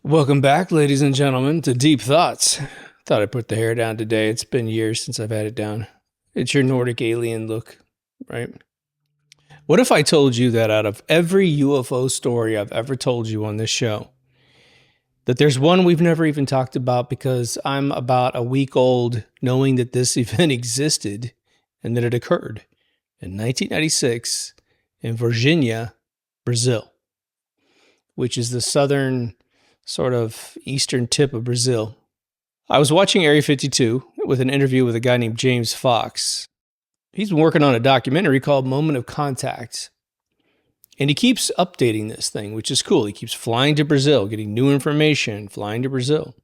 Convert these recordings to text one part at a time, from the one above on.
Welcome back, ladies and gentlemen, to Deep Thoughts. Thought I'd put the hair down today. It's been years since I've had it down. It's your Nordic alien look, right? What if I told you that out of every UFO story I've ever told you on this show, that there's one we've never even talked about because I'm about a week old knowing that this event existed and that it occurred in 1996 in Varginha, Brazil, which is the southern sort of eastern tip of Brazil. I was watching Area 52 with an interview with a guy named James Fox. He's been working on a documentary called Moment of Contact. And he keeps updating this thing, which is cool. He keeps flying to Brazil, getting new information, flying to Brazil.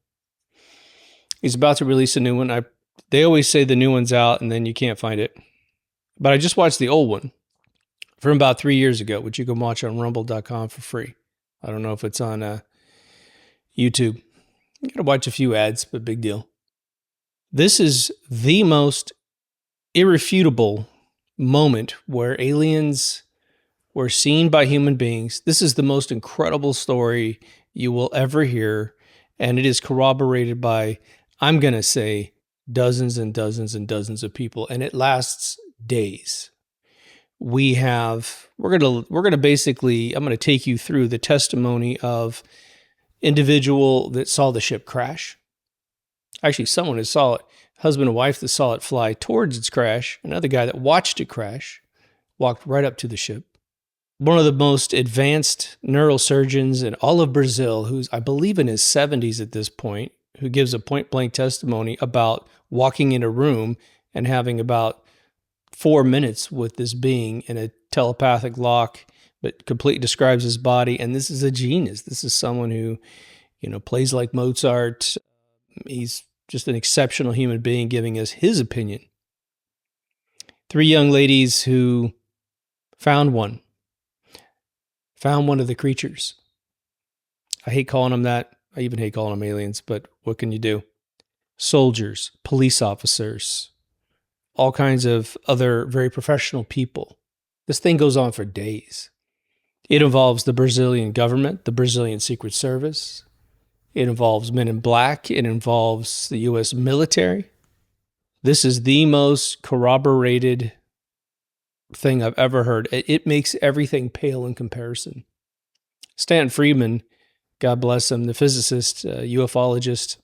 He's about to release a new one. They always say the new one's out and then you can't find it. But I just watched the old one from about 3 years ago, which you can watch on rumble.com for free. I don't know if it's on YouTube. You got to watch a few ads, but big deal. This is the most irrefutable moment where aliens were seen by human beings. This is the most incredible story you will ever hear, and it is corroborated by, I'm going to say, dozens and dozens and dozens of people, and it lasts days. We're going to basically, I'm going to take you through the testimony of individual that saw the ship crash. Actually, someone who saw it, husband and wife that saw it fly towards its crash, another guy that watched it crash, walked right up to the ship. One of the most advanced neurosurgeons in all of Brazil, who's, I believe, in his 70s at this point, who gives a point-blank testimony about walking in a room and having about 4 minutes with this being in a telepathic lock, but completely describes his body. And this is a genius. This is someone who, plays like Mozart. He's just an exceptional human being giving us his opinion. 3 young ladies who found one of the creatures. I hate calling them that. I even hate calling them aliens, but what can you do? Soldiers, police officers, all kinds of other very professional people. This thing goes on for days. It involves the Brazilian government, the Brazilian Secret Service. It involves Men in Black. It involves the U.S. military. This is the most corroborated thing I've ever heard. It makes everything pale in comparison. Stanton Friedman, God bless him, the physicist, ufologist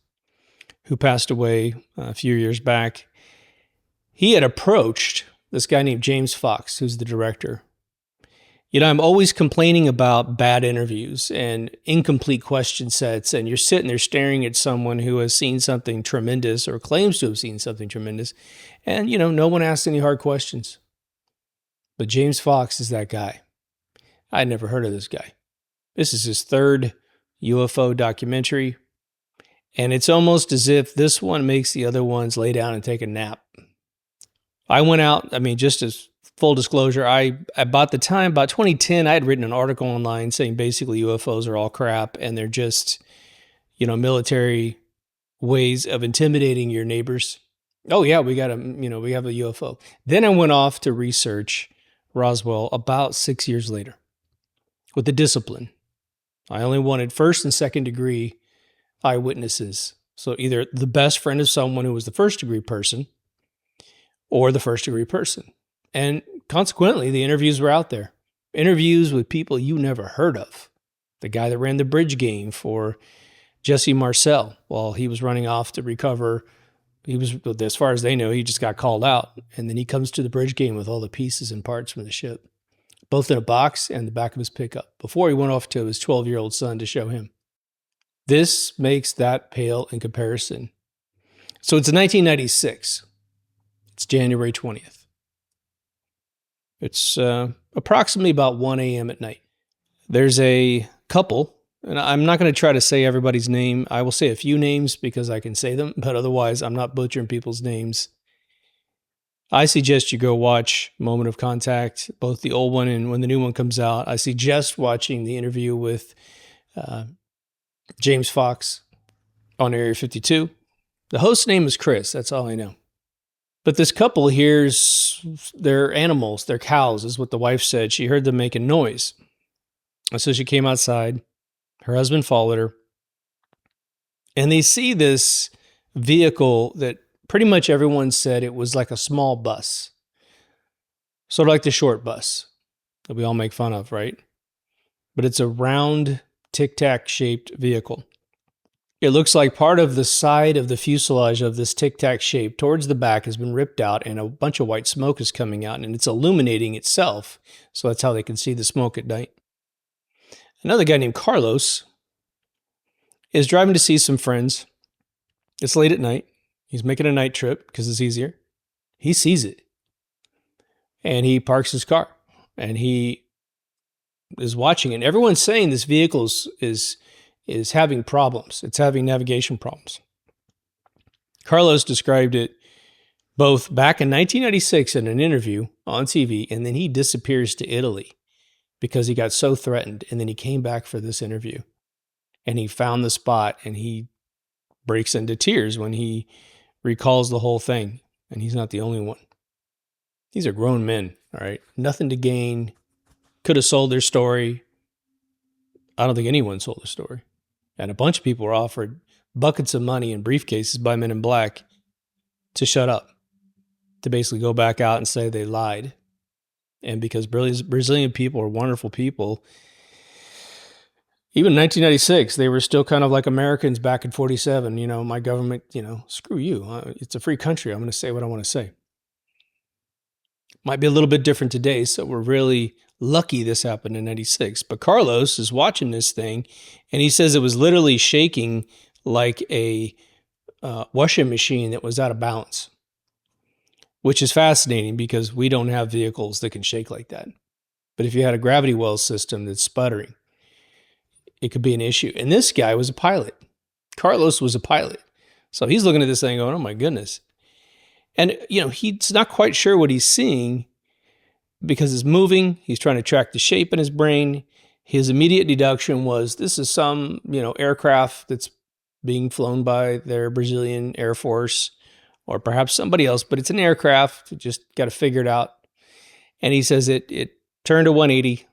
who passed away a few years back, he had approached this guy named James Fox, who's the director. I'm always complaining about bad interviews and incomplete question sets, and you're sitting there staring at someone who has seen something tremendous or claims to have seen something tremendous, and, no one asks any hard questions. But James Fox is that guy. I'd never heard of this guy. This is his 3rd UFO documentary, and it's almost as if this one makes the other ones lay down and take a nap. I went out, just as full disclosure, about 2010, I had written an article online saying basically UFOs are all crap and they're just, military ways of intimidating your neighbors. Oh yeah, we have a UFO. Then I went off to research Roswell about 6 years later with the discipline. I only wanted 1st and 2nd degree eyewitnesses. So either the best friend of someone who was the 1st degree person or the 1st degree person. And consequently, the interviews were out there. Interviews with people you never heard of. The guy that ran the bridge game for Jesse Marcel while he was running off to recover. As far as they know, he just got called out. And then he comes to the bridge game with all the pieces and parts from the ship, both in a box and the back of his pickup, before he went off to his 12-year-old son to show him. This makes that pale in comparison. So it's 1996. It's January 20th. It's approximately about 1 a.m. at night. There's a couple, and I'm not going to try to say everybody's name. I will say a few names because I can say them, but otherwise I'm not butchering people's names. I suggest you go watch Moment of Contact, both the old one and when the new one comes out. I suggest watching the interview with James Fox on Area 52. The host's name is Chris. That's all I know. But this couple hears their animals, their cows, is what the wife said. She heard them making noise. And so she came outside. Her husband followed her. And they see this vehicle that pretty much everyone said it was like a small bus, sort of like the short bus that we all make fun of, right? But it's a round, tic-tac shaped vehicle. It looks like part of the side of the fuselage of this tic-tac shape towards the back has been ripped out and a bunch of white smoke is coming out and it's illuminating itself. So that's how they can see the smoke at night. Another guy named Carlos is driving to see some friends. It's late at night. He's making a night trip because it's easier. He sees it and he parks his car and he is watching it. And everyone's saying this vehicle is having problems. It's having navigation problems. Carlos described it both back in 1996 in an interview on TV, and then he disappears to Italy because he got so threatened. And then he came back for this interview and he found the spot and he breaks into tears when he recalls the whole thing. And he's not the only one. These are grown men, all right? Nothing to gain. Could have sold their story. I don't think anyone sold their story. And a bunch of people were offered buckets of money and briefcases by Men in Black to shut up, to basically go back out and say they lied. And because Brazilian people are wonderful people, even in 1996, they were still kind of like Americans back in 47. You know, my government, screw you. It's a free country. I'm going to say what I want to say. Might be a little bit different today, so we're really lucky this happened in 96. But Carlos is watching this thing, and he says it was literally shaking like a washing machine that was out of balance, which is fascinating because we don't have vehicles that can shake like that. But if you had a gravity well system that's sputtering, it could be an issue. And this guy was a pilot. Carlos was a pilot. So he's looking at this thing going, oh my goodness. And, he's not quite sure what he's seeing because it's moving. He's trying to track the shape in his brain. His immediate deduction was this is some, aircraft that's being flown by their Brazilian Air Force or perhaps somebody else, but it's an aircraft. Just got to figure it out. And he says it turned to 180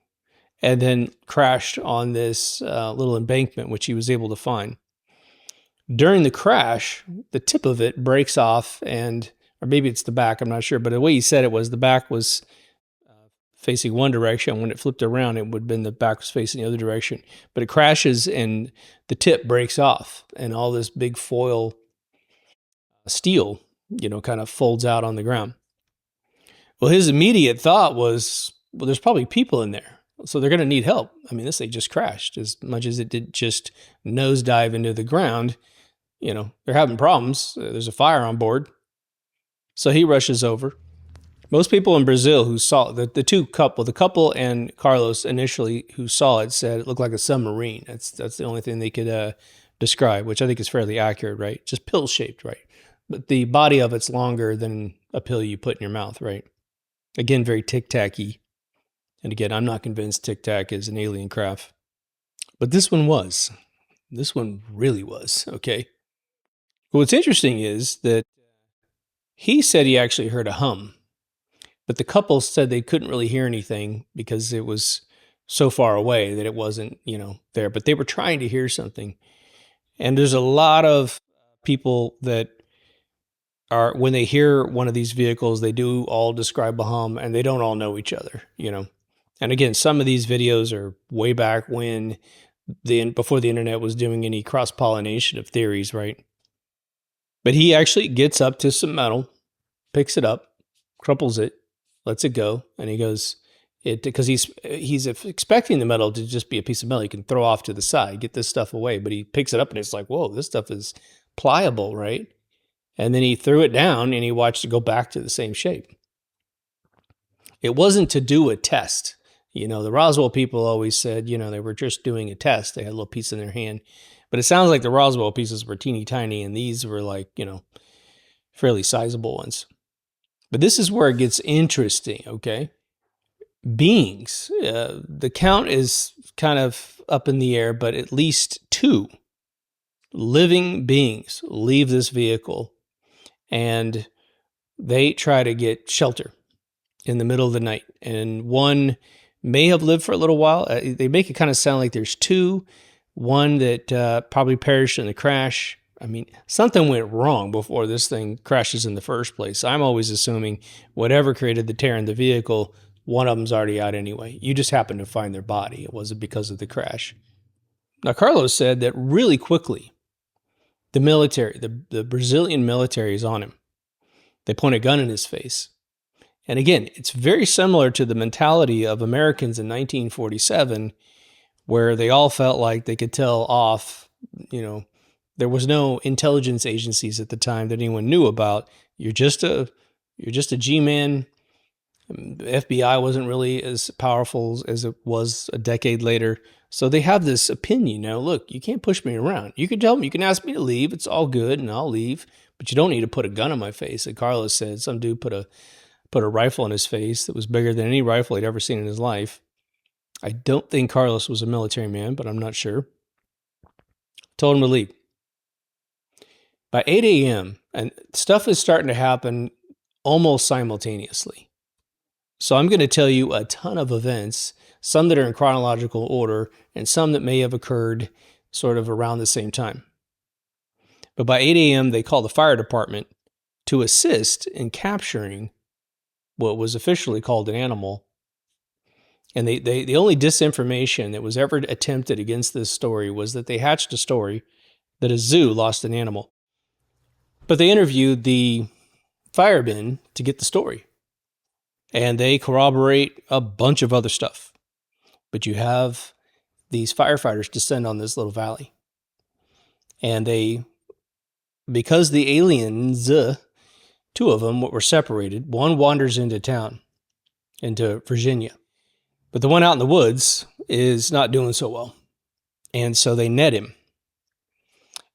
and then crashed on this little embankment, which he was able to find. During the crash, the tip of it breaks off or maybe it's the back, I'm not sure. But the way he said it was the back was facing one direction. When it flipped around, it would have been the back was facing the other direction. But it crashes and the tip breaks off and all this big foil steel, kind of folds out on the ground. Well, his immediate thought was, well, there's probably people in there. So they're going to need help. I mean, this thing just crashed as much as it did just nosedive into the ground. They're having problems. There's a fire on board. So he rushes over. Most people in Brazil who saw the couple and Carlos initially who saw it said it looked like a submarine. That's the only thing they could describe, which I think is fairly accurate, right? Just pill-shaped, right? But the body of it's longer than a pill you put in your mouth, right? Again, very tic-tac-y. And again, I'm not convinced tic-tac is an alien craft. But this one was. This one really was, okay? But what's interesting is that he said he actually heard a hum. But the couple said they couldn't really hear anything because it was so far away that it wasn't, there. But they were trying to hear something. And there's a lot of people that are, when they hear one of these vehicles, they do all describe a hum and they don't all know each other, And again, some of these videos are way back when before the internet was doing any cross-pollination of theories, right? But he actually gets up to some metal, picks it up, crumples it, lets it go, and he goes, because he's expecting the metal to just be a piece of metal he can throw off to the side, get this stuff away. But he picks it up and it's like, whoa, this stuff is pliable, right? And then he threw it down and he watched it go back to the same shape. It wasn't to do a test. The Roswell people always said, they were just doing a test. They had a little piece in their hand. But it sounds like the Roswell pieces were teeny tiny and these were like, fairly sizable ones. But this is where it gets interesting, okay? Beings. The count is kind of up in the air, but at least 2 living beings leave this vehicle and they try to get shelter in the middle of the night. And one may have lived for a little while. They make it kind of sound like there's 2. one that probably perished in the crash. I mean, something went wrong before this thing crashes in the first place. I'm always assuming whatever created the tear in the vehicle, one of them's already out anyway. You just happened to find their body. It wasn't because of the crash. Now, Carlos said that really quickly, the military, the Brazilian military is on him. They point a gun in his face. And again, it's very similar to the mentality of Americans in 1947, where they all felt like they could tell off, there was no intelligence agencies at the time that anyone knew about. You're just a G-man. The FBI wasn't really as powerful as it was a decade later. So they have this opinion now. Look, you can't push me around. You can tell me, you can ask me to leave. It's all good, and I'll leave. But you don't need to put a gun on my face. And Carlos said some dude put a rifle on his face that was bigger than any rifle he'd ever seen in his life. I don't think Carlos was a military man, but I'm not sure. Told him to leave. By 8 a.m., and stuff is starting to happen almost simultaneously. So I'm going to tell you a ton of events, some that are in chronological order, and some that may have occurred sort of around the same time. But by 8 a.m., they call the fire department to assist in capturing what was officially called an animal. And the only disinformation that was ever attempted against this story was that they hatched a story that a zoo lost an animal. But they interviewed the firemen to get the story. And they corroborate a bunch of other stuff. But you have these firefighters descend on this little valley. And because the aliens, two of them were separated, one wanders into town, into Virginia. But the one out in the woods is not doing so well. And so they net him.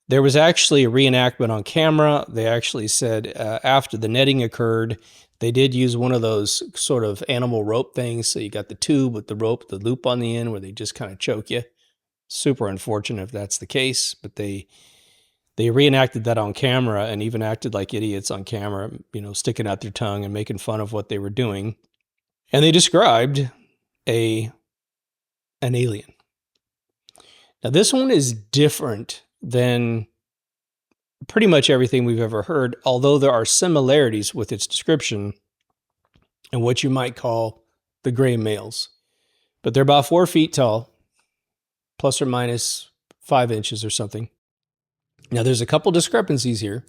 There was actually a reenactment on camera. They actually said after the netting occurred, they did use one of those sort of animal rope things. So you got the tube with the rope, the loop on the end where they just kind of choke you. Super unfortunate if that's the case, but they reenacted that on camera and even acted like idiots on camera, sticking out their tongue and making fun of what they were doing. And they described an alien. Now, this one is different than pretty much everything we've ever heard, although there are similarities with its description and what you might call the gray males. But they're about 4 feet tall, plus or minus 5 inches or something. Now, there's a couple discrepancies here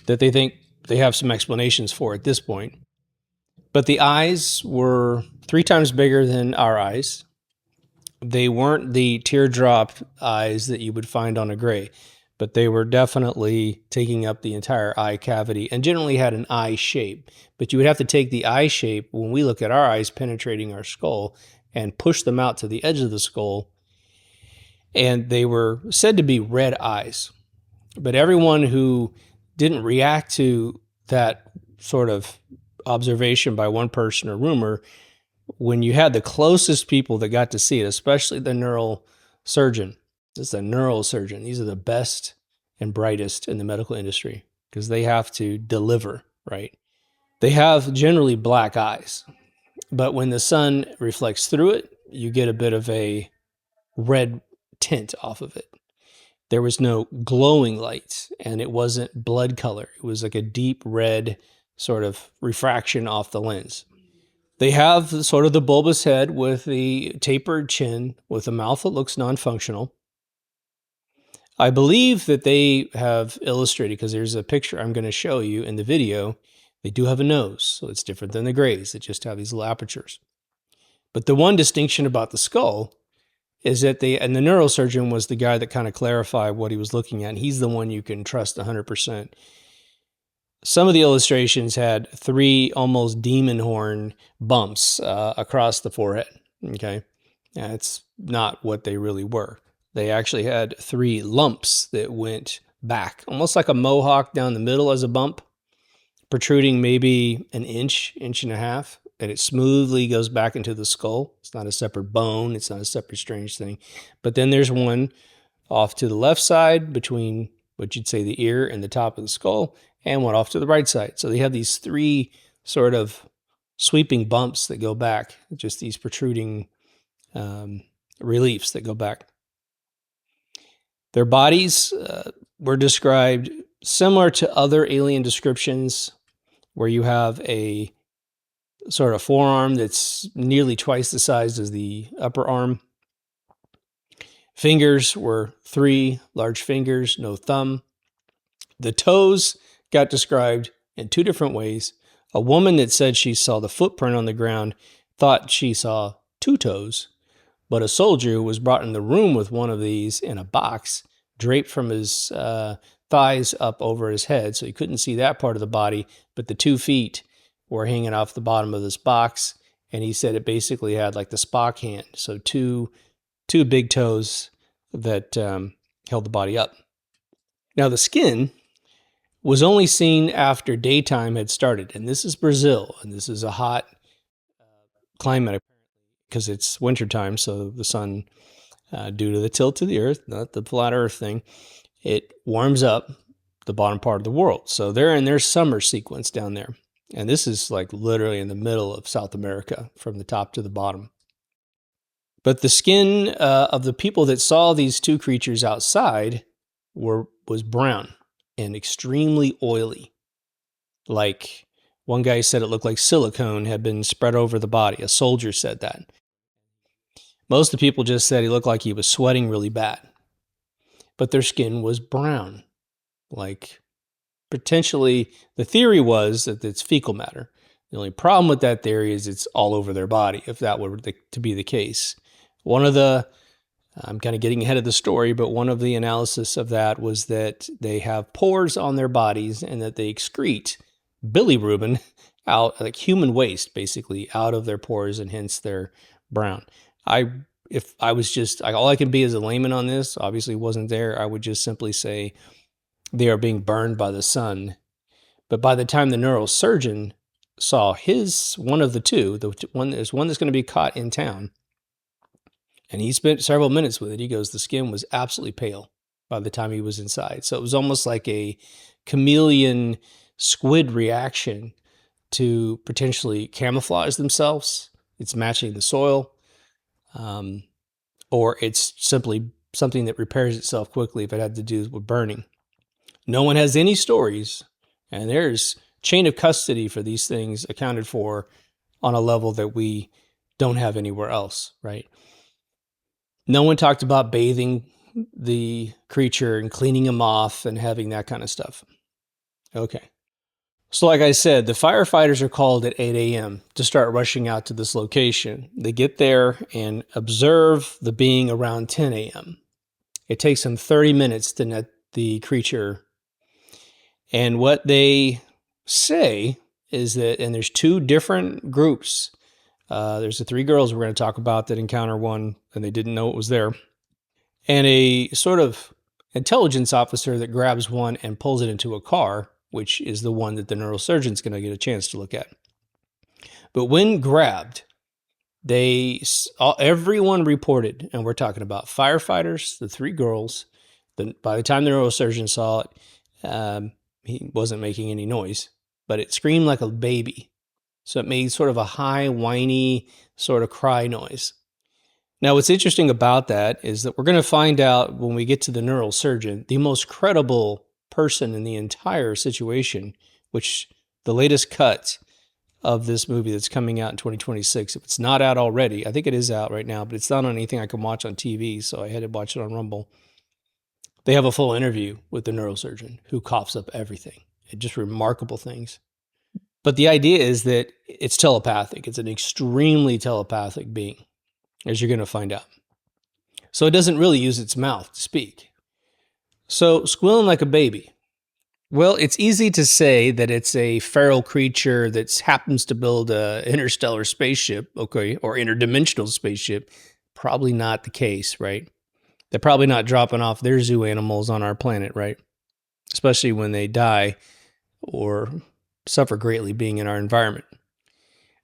that they think they have some explanations for at this point. But the eyes were 3 times bigger than our eyes. They weren't the teardrop eyes that you would find on a gray, but they were definitely taking up the entire eye cavity and generally had an eye shape. But you would have to take the eye shape when we look at our eyes penetrating our skull and push them out to the edge of the skull. And they were said to be red eyes. But everyone who didn't react to that sort of observation by one person or rumor, when you had the closest people that got to see it, especially the neural surgeon, this is a neurosurgeon. These are the best and brightest in the medical industry because they have to deliver, right? They have generally black eyes, but when the sun reflects through it, you get a bit of a red tint off of it. There was no glowing light, and it wasn't blood color. It was like a deep red sort of refraction off the lens. They have sort of the bulbous head with the tapered chin with a mouth that looks non-functional. I believe that they have illustrated, because there's a picture I'm going to show you in the video, they do have a nose, so it's different than the grays that just have these little apertures. But the one distinction about the skull is that and the neurosurgeon was the guy that kind of clarified what he was looking at. He's the one you can trust 100%. Some of the illustrations had 3 almost demon horn bumps across the forehead. Okay, that's not what they really were. They actually had 3 lumps that went back, almost like a mohawk down the middle as a bump, protruding maybe an inch, inch and a half, and it smoothly goes back into the skull. It's not a separate bone. It's not a separate strange thing. But then there's one off to the left side between what you'd say the ear and the top of the skull, and one off to the right side. So they have these 3 sort of sweeping bumps that go back, just these protruding reliefs that go back. Their bodies were described similar to other alien descriptions, where you have a sort of forearm that's nearly twice the size as the upper arm. Fingers were 3 large fingers, no thumb. The toes got described in 2 different ways. A woman that said she saw the footprint on the ground thought she saw 2 toes, but a soldier who was brought in the room with one of these in a box, draped from his thighs up over his head, so he couldn't see that part of the body, but the 2 feet were hanging off the bottom of this box, and he said it basically had like the Spock hand, so two big toes that held the body up. Now the skin was only seen after daytime had started, and this is Brazil, and this is a hot climate because it's wintertime, so the sun, due to the tilt of the earth, not the flat earth thing, it warms up the bottom part of the world. So they're in their summer sequence down there. And this is like literally in the middle of South America from the top to the bottom. But the skin of the people that saw these 2 creatures outside was brown and extremely oily. Like one guy said it looked like silicone had been spread over the body. A soldier said that. Most of the people just said he looked like he was sweating really bad. But their skin was brown. Like potentially, the theory was that it's fecal matter. The only problem with that theory is it's all over their body, if that were to be the case. I'm kind of getting ahead of the story, but one of the analysis of that was that they have pores on their bodies and that they excrete bilirubin out, like human waste, basically, out of their pores, and hence they're brown. If I was just, all I can be as a layman on this, obviously wasn't there, I would just simply say they are being burned by the sun. But by the time the neurosurgeon saw one of the 2, there's one that's going to be caught in town, and he spent several minutes with it, he goes, the skin was absolutely pale by the time he was inside. So it was almost like a chameleon squid reaction to potentially camouflage themselves. It's matching the soil. Or it's simply something that repairs itself quickly if it had to do with burning. No one has any stories, and there's chain of custody for these things accounted for on a level that we don't have anywhere else, right? No one talked about bathing the creature and cleaning him off and having that kind of stuff. Okay. So like I said, the firefighters are called at 8 a.m. to start rushing out to this location. They get there and observe the being around 10 a.m. It takes them 30 minutes to net the creature. And what they say is that, and there's 2 different groups. There's the 3 girls we're going to talk about that encounter one, and they didn't know it was there. And a sort of intelligence officer that grabs one and pulls it into a car, which is the one that the neurosurgeon's going to get a chance to look at. But when grabbed, everyone reported, and we're talking about firefighters, the 3 girls. By the time the neurosurgeon saw it, he wasn't making any noise, but it screamed like a baby. So it made sort of a high, whiny sort of cry noise. Now, what's interesting about that is that we're going to find out when we get to the neurosurgeon, the most credible person in the entire situation, which the latest cut of this movie that's coming out in 2026, if it's not out already, I think it is out right now, but it's not on anything I can watch on TV, so I had to watch it on Rumble. They have a full interview with the neurosurgeon who coughs up everything. It's just remarkable things. But the idea is that it's telepathic. It's an extremely telepathic being, as you're going to find out. So it doesn't really use its mouth to speak. So squealing like a baby. Well, it's easy to say that it's a feral creature that happens to build an interstellar spaceship, okay, or interdimensional spaceship. Probably not the case, right? They're probably not dropping off their zoo animals on our planet, right? Especially when they die or suffer greatly being in our environment.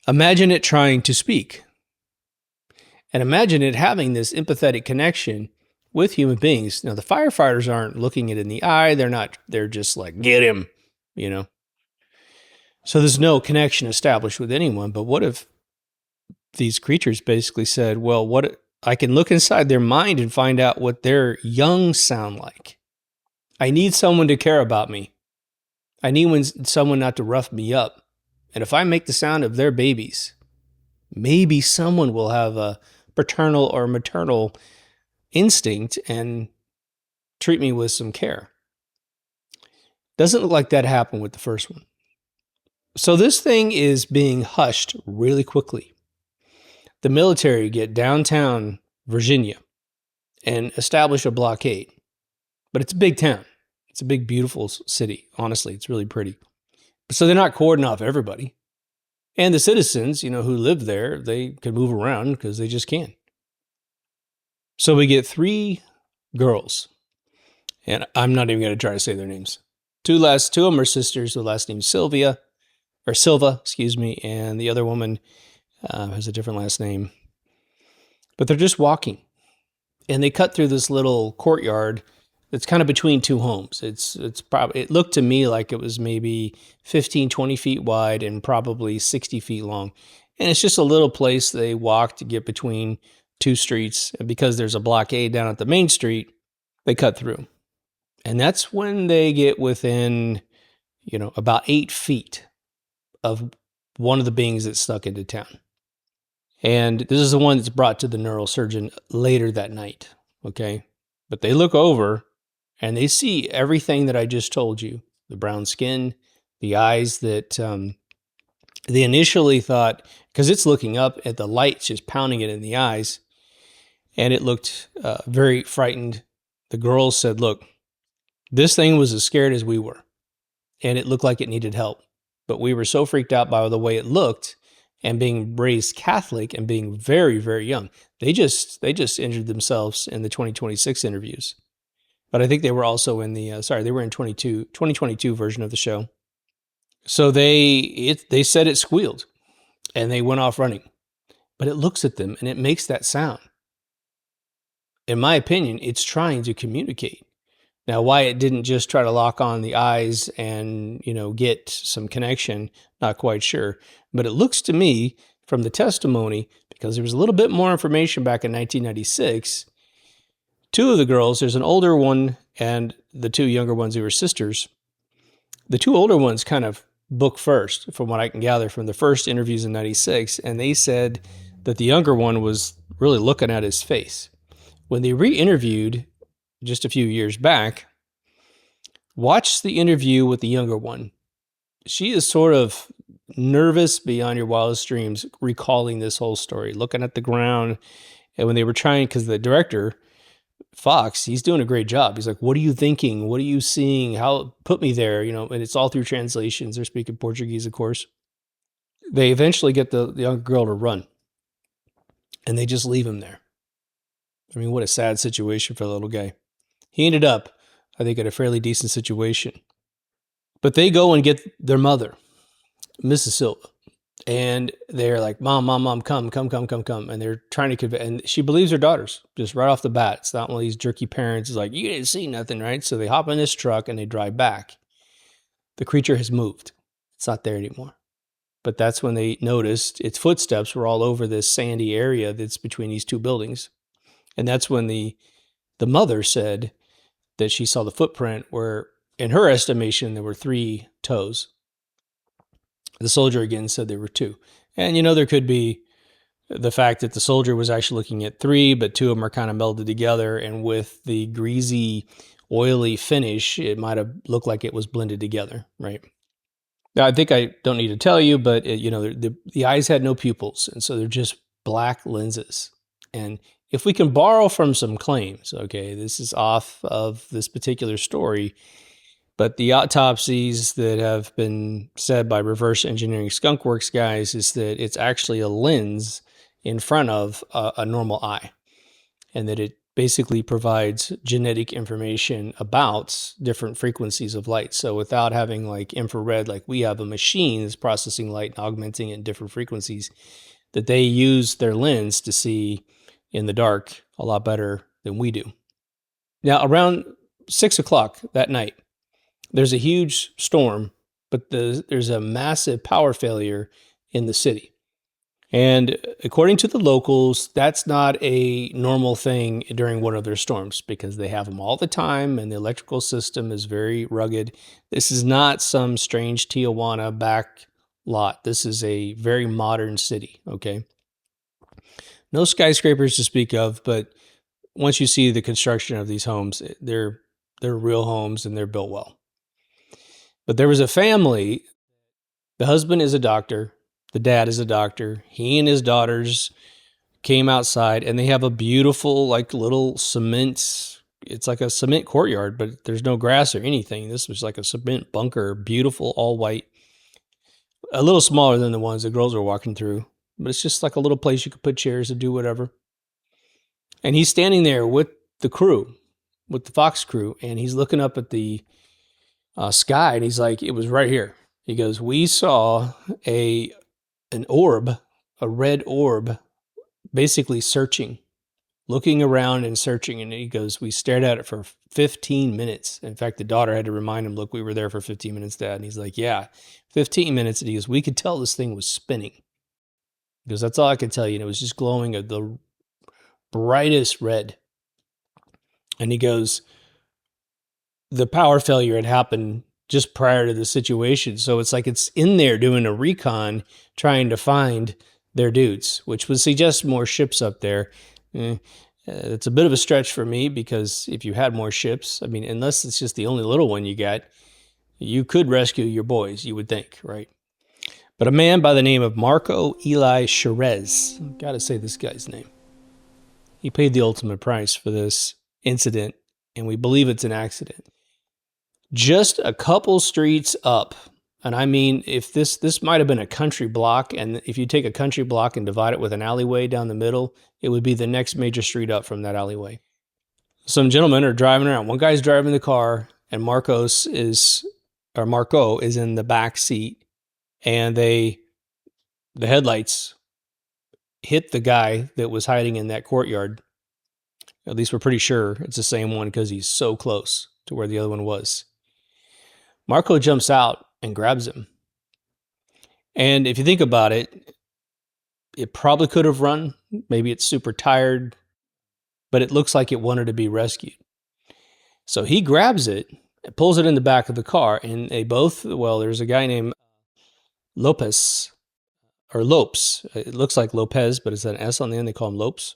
Imagine it trying to speak. And imagine it having this empathetic connection with human beings. Now, the firefighters aren't looking it in the eye. They're just like, get him, you know. So there's no connection established with anyone. But what if these creatures basically said, well, I can look inside their mind and find out what their young sound like. I need someone to care about me. I need someone not to rough me up. And if I make the sound of their babies, maybe someone will have a paternal or maternal instinct and treat me with some care. Doesn't look like that happened with the first one. So this thing is being hushed really quickly. The military get downtown Virginia and establish a blockade. But it's a big town. It's a big, beautiful city. Honestly, it's really pretty. So they're not cordoning off everybody. And the citizens, who live there, they can move around because they just can. So we get 3 girls. And I'm not even going to try to say their names. 2 of them are sisters. The last name is Silva, and the other woman has a different last name. But they're just walking. And they cut through this little courtyard that's kind of between 2 homes. It looked to me like it was maybe 15, 20 feet wide and probably 60 feet long. And it's just a little place they walk to get between 2 streets. And because there's a blockade down at the main street, they cut through. And that's when they get within, about 8 feet of one of the beings that stuck into town. And this is the one that's brought to the neurosurgeon later that night. Okay. But they look over and they see everything that I just told you. The brown skin, the eyes that they initially thought, because it's looking up at the lights, just pounding it in the eyes. And it looked very frightened. The girls said, look, this thing was as scared as we were. And it looked like it needed help. But we were so freaked out by the way it looked and being raised Catholic and being very, very young. They just injured themselves in the 2026 interviews. But I think they were also in the, they were in 2022 version of the show. So they said it squealed and they went off running. But it looks at them and it makes that sound. In my opinion, it's trying to communicate. Now, why it didn't just try to lock on the eyes and, get some connection, not quite sure. But it looks to me from the testimony, because there was a little bit more information back in 1996, 2 of the girls, there's an older one and the 2 younger ones who were sisters. The 2 older ones kind of booked first, from what I can gather from the first interviews in 96, and they said that the younger one was really looking at his face. When they re-interviewed just a few years back, watch the interview with the younger one. She is sort of nervous beyond your wildest dreams, recalling this whole story, looking at the ground. And when they were trying, because the director, Fox, he's doing a great job. He's like, what are you thinking? What are you seeing? How put me there? And it's all through translations. They're speaking Portuguese, of course. They eventually get the young girl to run. And they just leave him there. I mean, what a sad situation for the little guy. He ended up, I think, in a fairly decent situation. But they go and get their mother, Mrs. Silva. And they're like, Mom, come. And they're trying to convince, and she believes her daughters just right off the bat. It's not one of these jerky parents. It's like, you didn't see nothing, right? So they hop in this truck and they drive back. The creature has moved. It's not there anymore. But that's when they noticed its footsteps were all over this sandy area that's between these 2 buildings. And that's when the mother said that she saw the footprint where, in her estimation, there were 3 toes. The soldier again said there were 2. And, there could be the fact that the soldier was actually looking at 3, but 2 of them are kind of melded together. And with the greasy, oily finish, it might have looked like it was blended together, right? Now, I think I don't need to tell you, but, the eyes had no pupils. And so they're just black lenses. And if we can borrow from some claims, okay, this is off of this particular story, but the autopsies that have been said by reverse engineering skunkworks guys is that it's actually a lens in front of a normal eye, and that it basically provides genetic information about different frequencies of light. So without having like infrared, like we have a machine that's processing light and augmenting it in different frequencies, that they use their lens to see in the dark a lot better than we do. Now, around 6 o'clock that night, there's a huge storm, but there's a massive power failure in the city. And according to the locals, that's not a normal thing during one of their storms because they have them all the time and the electrical system is very rugged. This is not some strange Tijuana back lot. This is a very modern city, okay? No skyscrapers to speak of, but once you see the construction of these homes, they're real homes and they're built well. But there was a family. The husband is a doctor. The dad is a doctor. He and his daughters came outside and they have a beautiful, like, little cement. It's like a cement courtyard, but there's no grass or anything. This was like a cement bunker, beautiful, all white. A little smaller than the ones the girls were walking through, but it's just like a little place you could put chairs and do whatever. And he's standing there with the crew, with the Fox crew, and he's looking up at the sky, and he's like, it was right here. He goes, we saw an orb, a red orb, basically searching, looking around and searching. And he goes, we stared at it for 15 minutes. In fact, the daughter had to remind him, look, we were there for 15 minutes, Dad. And he's like, yeah, 15 minutes. And he goes, we could tell this thing was spinning. He goes, that's all I could tell you. And it was just glowing the brightest red. And he goes, the power failure had happened just prior to the situation. So it's like it's in there doing a recon, trying to find their dudes, which would suggest more ships up there. It's a bit of a stretch for me because if you had more ships, I mean, unless it's just the only little one you got, you could rescue your boys, you would think, right? But a man by the name of Marco Eli Cherez, got to say this guy's name. He paid the ultimate price for this incident, and we believe it's an accident. Just a couple streets up, and I mean, if this might have been a country block, and if you take a country block and divide it with an alleyway down the middle, it would be the next major street up from that alleyway. Some gentlemen are driving around. One guy's driving the car, and Marco is in the back seat, and the headlights hit the guy that was hiding in that courtyard. At least we're pretty sure it's the same one because he's so close to where the other one was. Marco jumps out and grabs him. And if you think about it, it probably could have run. Maybe it's super tired, but it looks like it wanted to be rescued. So he grabs it, pulls it in the back of the car, and they both, well, there's a guy named Lopes. It looks like Lopez, but it's an S on the end. They call him Lopes.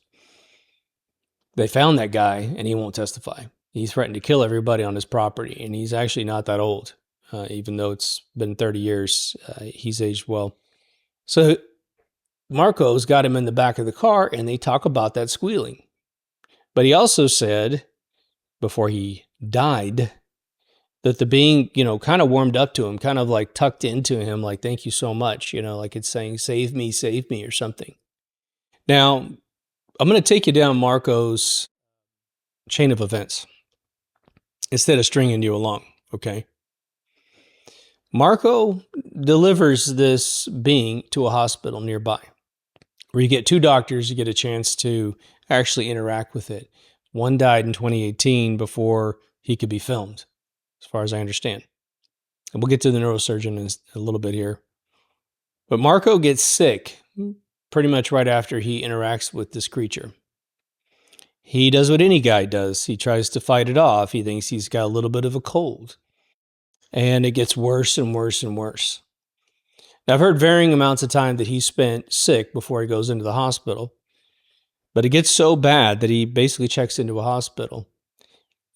They found that guy, and he won't testify. He threatened to kill everybody on his property, and he's actually not that old. Even though it's been 30 years, he's aged well. So Marco's got him in the back of the car, and they talk about that squealing. But he also said, before he died, that the being, kind of warmed up to him, kind of like tucked into him, like, thank you so much, like it's saying, save me, or something. Now, I'm going to take you down Marco's chain of events instead of stringing you along, okay? Marco delivers this being to a hospital nearby where you get two doctors, you get a chance to actually interact with it. One died in 2018 before he could be filmed, as far as I understand. And we'll get to the neurosurgeon in a little bit here. But Marco gets sick pretty much right after he interacts with this creature. He does what any guy does. He tries to fight it off. He thinks he's got a little bit of a cold. And it gets worse and worse and worse. Now, I've heard varying amounts of time that he spent sick before he goes into the hospital. But it gets so bad that he basically checks into a hospital.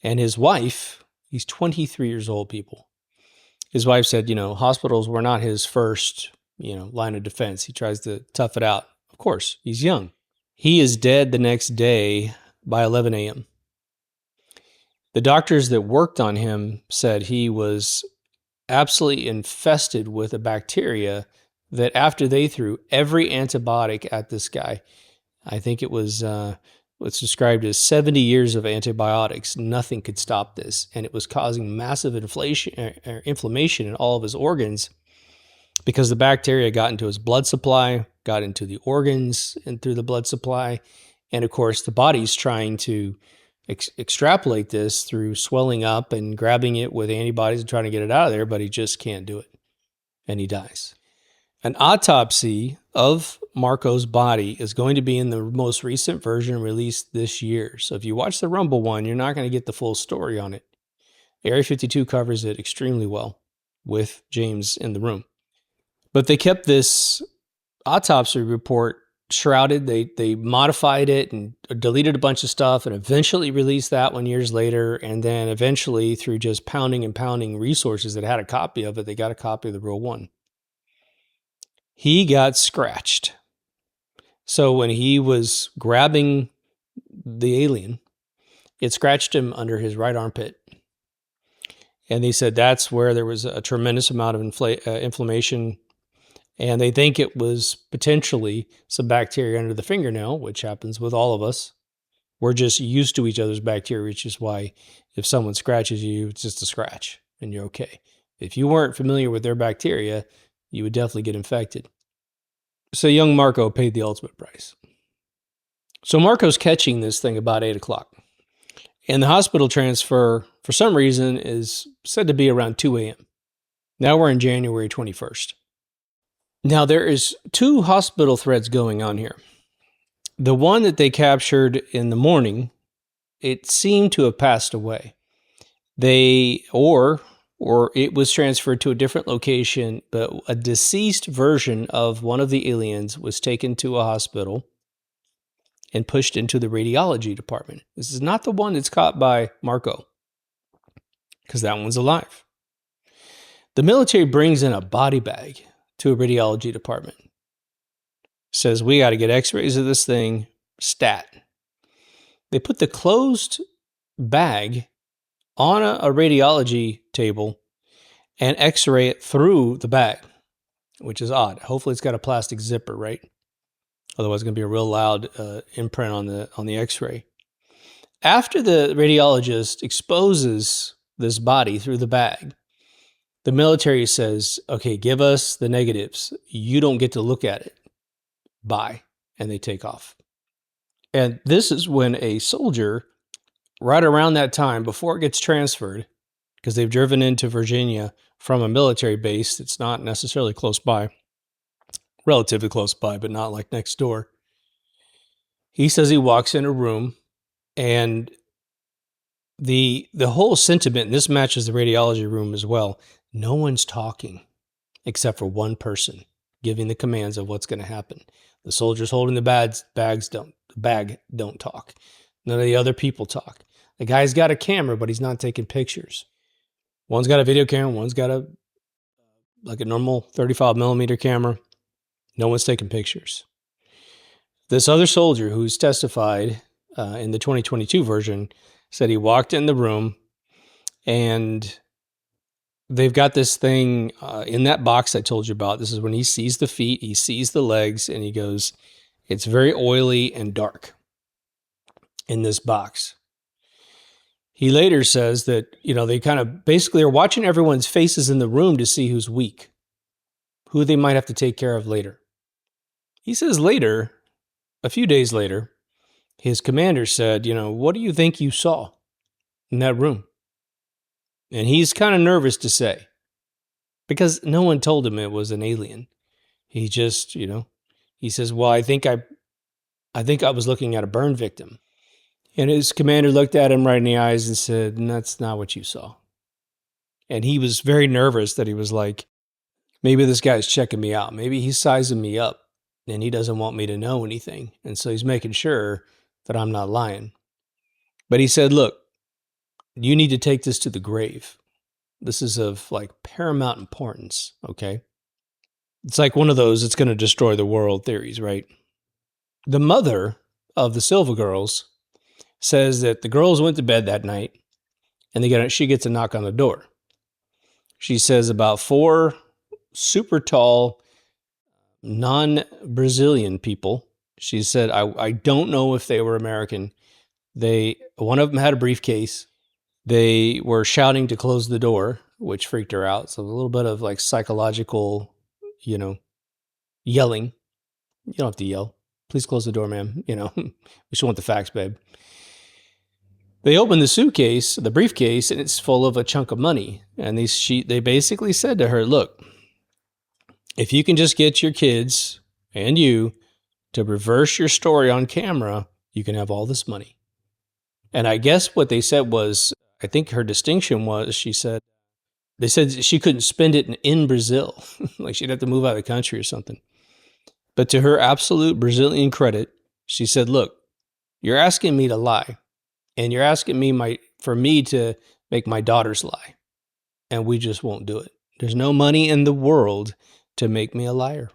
And his wife, he's 23 years old, people. His wife said, hospitals were not his first, line of defense. He tries to tough it out. Of course, he's young. He is dead the next day by 11 a.m. The doctors that worked on him said he was absolutely infested with a bacteria that after they threw every antibiotic at this guy, I think it was what's described as 70 years of antibiotics, nothing could stop this. And it was causing massive inflammation in all of his organs because the bacteria got into his blood supply, got into the organs and through the blood supply. And of course, the body's trying to extrapolate this through swelling up and grabbing it with antibodies and trying to get it out of there, but he just can't do it. And he dies. An autopsy of Marco's body is going to be in the most recent version released this year. So if you watch the Rumble one, you're not going to get the full story on it. Area 52 covers it extremely well with James in the room. But they kept this autopsy report shrouded. They modified it and deleted a bunch of stuff and eventually released that one years later. And then eventually, through just pounding and pounding resources that had a copy of it, they got a copy of the real one. He got scratched. So when he was grabbing the alien, it scratched him under his right armpit. And they said that's where there was a tremendous amount of inflammation. And they think it was potentially some bacteria under the fingernail, which happens with all of us. We're just used to each other's bacteria, which is why if someone scratches you, it's just a scratch and you're okay. If you weren't familiar with their bacteria, you would definitely get infected. So young Marco paid the ultimate price. So Marco's catching this thing about 8 o'clock. And the hospital transfer, for some reason, is said to be around 2 a.m. Now we're in January 21st. Now there is 2 hospital threads going on here. The one that they captured in the morning, it seemed to have passed away. Or it was transferred to a different location, but a deceased version of one of the aliens was taken to a hospital and pushed into the radiology department. This is not the one that's caught by Marco, because that one's alive. The military brings in a body bag to a radiology department. Says, we got to get x-rays of this thing, stat. They put the closed bag on a radiology table and x-ray it through the bag, which is odd. Hopefully it's got a plastic zipper, right? Otherwise it's going to be a real loud imprint on the x-ray. After the radiologist exposes this body through the bag, the military says, okay, give us the negatives. You don't get to look at it. Bye. And they take off. And this is when a soldier, right around that time, before it gets transferred, because they've driven into Virginia from a military base that's not necessarily close by, relatively close by, but not like next door. He says he walks in a room and the whole sentiment, and this matches the radiology room as well, no one's talking except for one person giving the commands of what's going to happen. The soldiers holding the bag don't talk. None of the other people talk. The guy's got a camera, but he's not taking pictures. One's got a video camera, one's got a normal 35 millimeter camera. No one's taking pictures. This other soldier who's testified in the 2022 version said he walked in the room and they've got this thing in that box I told you about. This is when he sees the feet, he sees the legs, and he goes, it's very oily and dark in this box. He later says that, they kind of basically are watching everyone's faces in the room to see who's weak, who they might have to take care of later. He says later, a few days later, his commander said, what do you think you saw in that room? And he's kind of nervous to say, because no one told him it was an alien. He just, he says, well, I think I was looking at a burn victim. And his commander looked at him right in the eyes and said, that's not what you saw. And he was very nervous that he was like, maybe this guy's checking me out. Maybe he's sizing me up and he doesn't want me to know anything. And so he's making sure that I'm not lying. But he said, look, you need to take this to the grave. This is of paramount importance, okay? It's like one of those, it's going to destroy the world theories, right? The mother of the Silva girls says that the girls went to bed that night and she gets a knock on the door. She says about 4 super tall, non-Brazilian people. She said, I don't know if they were American. One of them had a briefcase. They were shouting to close the door, which freaked her out. So a little bit of psychological, yelling. You don't have to yell. Please close the door, ma'am. We just want the facts, babe. They opened the suitcase, the briefcase, and it's full of a chunk of money. And they basically said to her, look, if you can just get your kids and you to reverse your story on camera, you can have all this money. And I guess what they said was, I think her distinction was, they said she couldn't spend it in Brazil. Like she'd have to move out of the country or something. But to her absolute Brazilian credit, she said, look, you're asking me to lie. And you're asking me for me to make my daughters lie. And we just won't do it. There's no money in the world to make me a liar.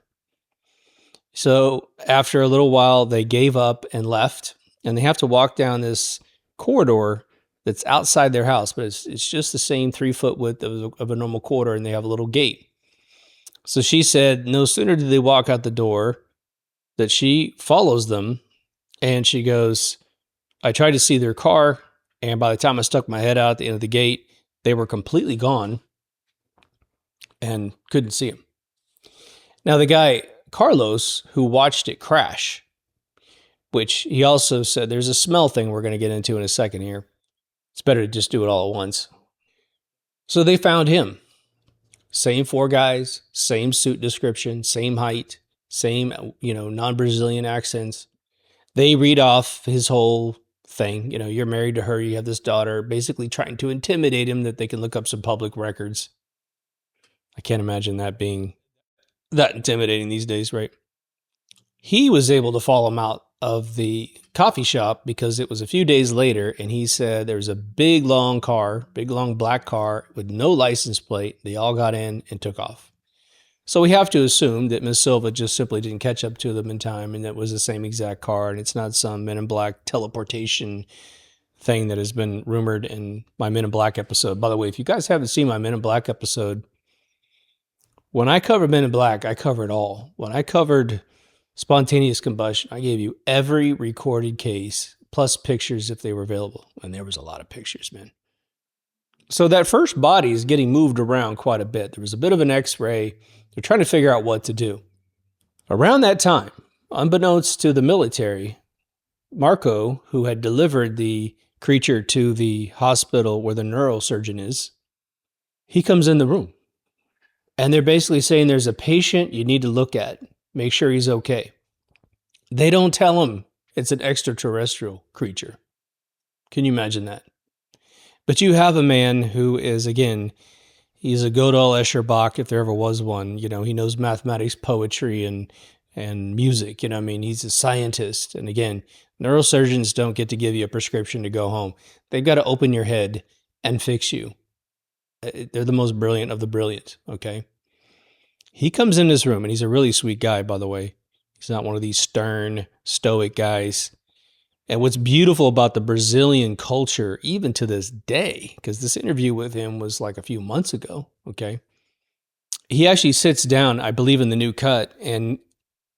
So after a little while, they gave up and left. And they have to walk down this corridor that's outside their house. But it's just the same 3-foot width of a normal corridor. And they have a little gate. So she said no sooner did they walk out the door that she follows them. And she goes, I tried to see their car, and by the time I stuck my head out at the end of the gate, they were completely gone and couldn't see them. Now, the guy, Carlos, who watched it crash, which he also said there's a smell thing we're going to get into in a second here. It's better to just do it all at once. So they found him. Same 4 guys, same suit description, same height, same, non-Brazilian accents. They read off his whole thing. You're married to her, you have this daughter, basically trying to intimidate him that they can look up some public records. I can't imagine that being that intimidating these days, right? He was able to follow him out of the coffee shop because it was a few days later, and he said there was a big long black car with no license plate. They all got in and took off. So we have to assume that Ms. Silva just simply didn't catch up to them in time, and that was the same exact car, and it's not some Men in Black teleportation thing that has been rumored in my Men in Black episode. By the way, if you guys haven't seen my Men in Black episode, when I covered Men in Black, I covered it all. When I covered spontaneous combustion, I gave you every recorded case, plus pictures if they were available. And there was a lot of pictures, man. So that first body is getting moved around quite a bit. There was a bit of an x-ray. They're trying to figure out what to do. Around that time, unbeknownst to the military, Marco, who had delivered the creature to the hospital where the neurosurgeon is, he comes in the room. And they're basically saying there's a patient you need to look at. Make sure he's okay. They don't tell him it's an extraterrestrial creature. Can you imagine that? But you have a man who is, again, he's a Gödel Escher if there ever was one. He knows mathematics, poetry, and music. He's a scientist. And again, neurosurgeons don't get to give you a prescription to go home. They've got to open your head and fix you. They're the most brilliant of the brilliant, okay? He comes in this room, and he's a really sweet guy, by the way. He's not one of these stern, stoic guys. And what's beautiful about the Brazilian culture, even to this day, because this interview with him was like a few months ago, okay? He actually sits down, I believe, in the new cut, and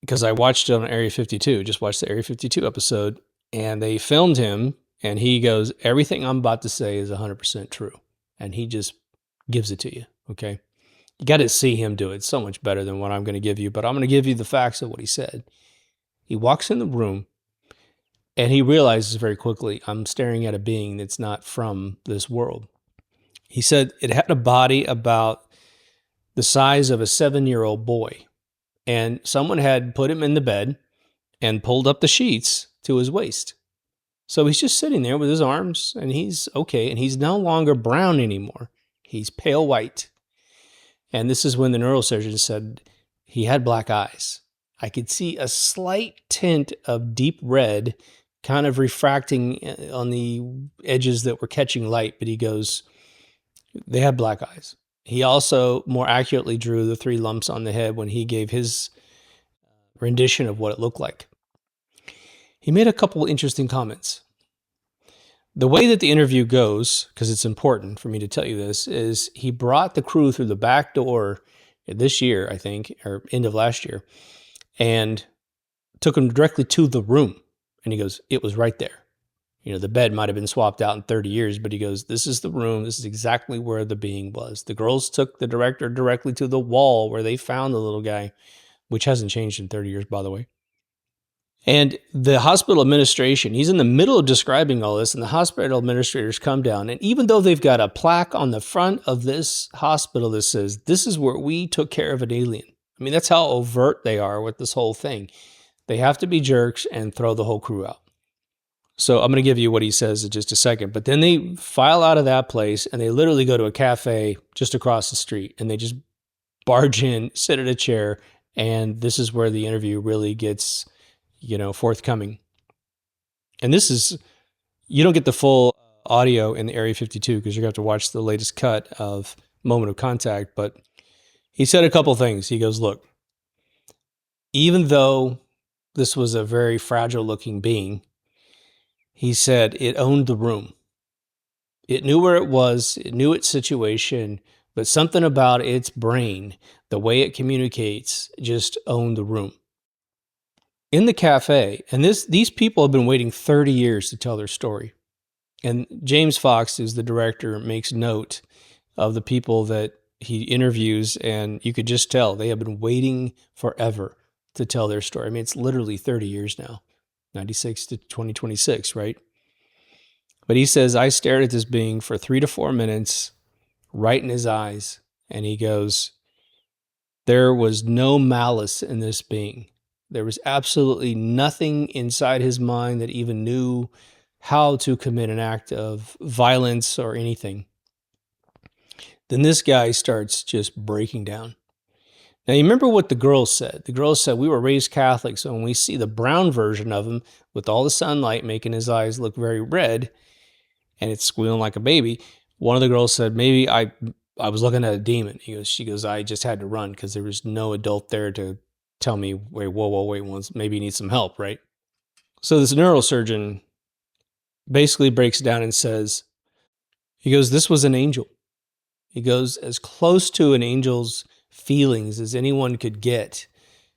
because I watched it on Area 52, just watched the Area 52 episode, and they filmed him, and he goes, everything I'm about to say is 100% true. And he just gives it to you, okay? You got to see him do it. It's so much better than what I'm going to give you, but I'm going to give you the facts of what he said. He walks in the room, and he realizes very quickly, I'm staring at a being that's not from this world. He said it had a body about the size of a 7-year-old boy, and someone had put him in the bed and pulled up the sheets to his waist. So he's just sitting there with his arms, and he's okay, and he's no longer brown anymore. He's pale white. And this is when the neurosurgeon said he had black eyes. I could see a slight tint of deep red kind of refracting on the edges that were catching light, but he goes, they had black eyes. He also more accurately drew the 3 lumps on the head when he gave his rendition of what it looked like. He made a couple interesting comments. The way that the interview goes, because it's important for me to tell you this, is he brought the crew through the back door this year, I think, or end of last year, and took them directly to the room. And he goes, it was right there. The bed might have been swapped out in 30 years, but he goes, this is the room. This is exactly where the being was. The girls took the director directly to the wall where they found the little guy, which hasn't changed in 30 years, by the way. And the hospital administration, he's in the middle of describing all this, and the hospital administrators come down. And even though they've got a plaque on the front of this hospital that says, this is where we took care of an alien. I mean, that's how overt they are with this whole thing. They have to be jerks and throw the whole crew out. So I'm going to give you what he says in just a second. But then they file out of that place and they literally go to a cafe just across the street and they just barge in, sit at a chair, and this is where the interview really gets, forthcoming. And this is, you don't get the full audio in the Area 52 because you're going to have to watch the latest cut of Moment of Contact. But he said a couple things. He goes, look, even though this was a very fragile looking being, he said it owned the room. It knew where it was, it knew its situation, but something about its brain, the way it communicates, just owned the room. In the cafe, and these people have been waiting 30 years to tell their story. And James Fox, who's the director, makes note of the people that he interviews, and you could just tell they have been waiting forever to tell their story. I mean, it's literally 30 years now, 96 to 2026, right? But he says, I stared at this being for 3 to 4 minutes, right in his eyes, and he goes, there was no malice in this being. There was absolutely nothing inside his mind that even knew how to commit an act of violence or anything. Then this guy starts just breaking down. Now, you remember what the girls said. The girls said, we were raised Catholic, so when we see the brown version of him with all the sunlight making his eyes look very red and it's squealing like a baby, one of the girls said, maybe I was looking at a demon. She goes, I just had to run because there was no adult there to tell me, wait, maybe you need some help, right? So this neurosurgeon basically breaks down and says, he goes, this was an angel. He goes, as close to an angel's feelings as anyone could get.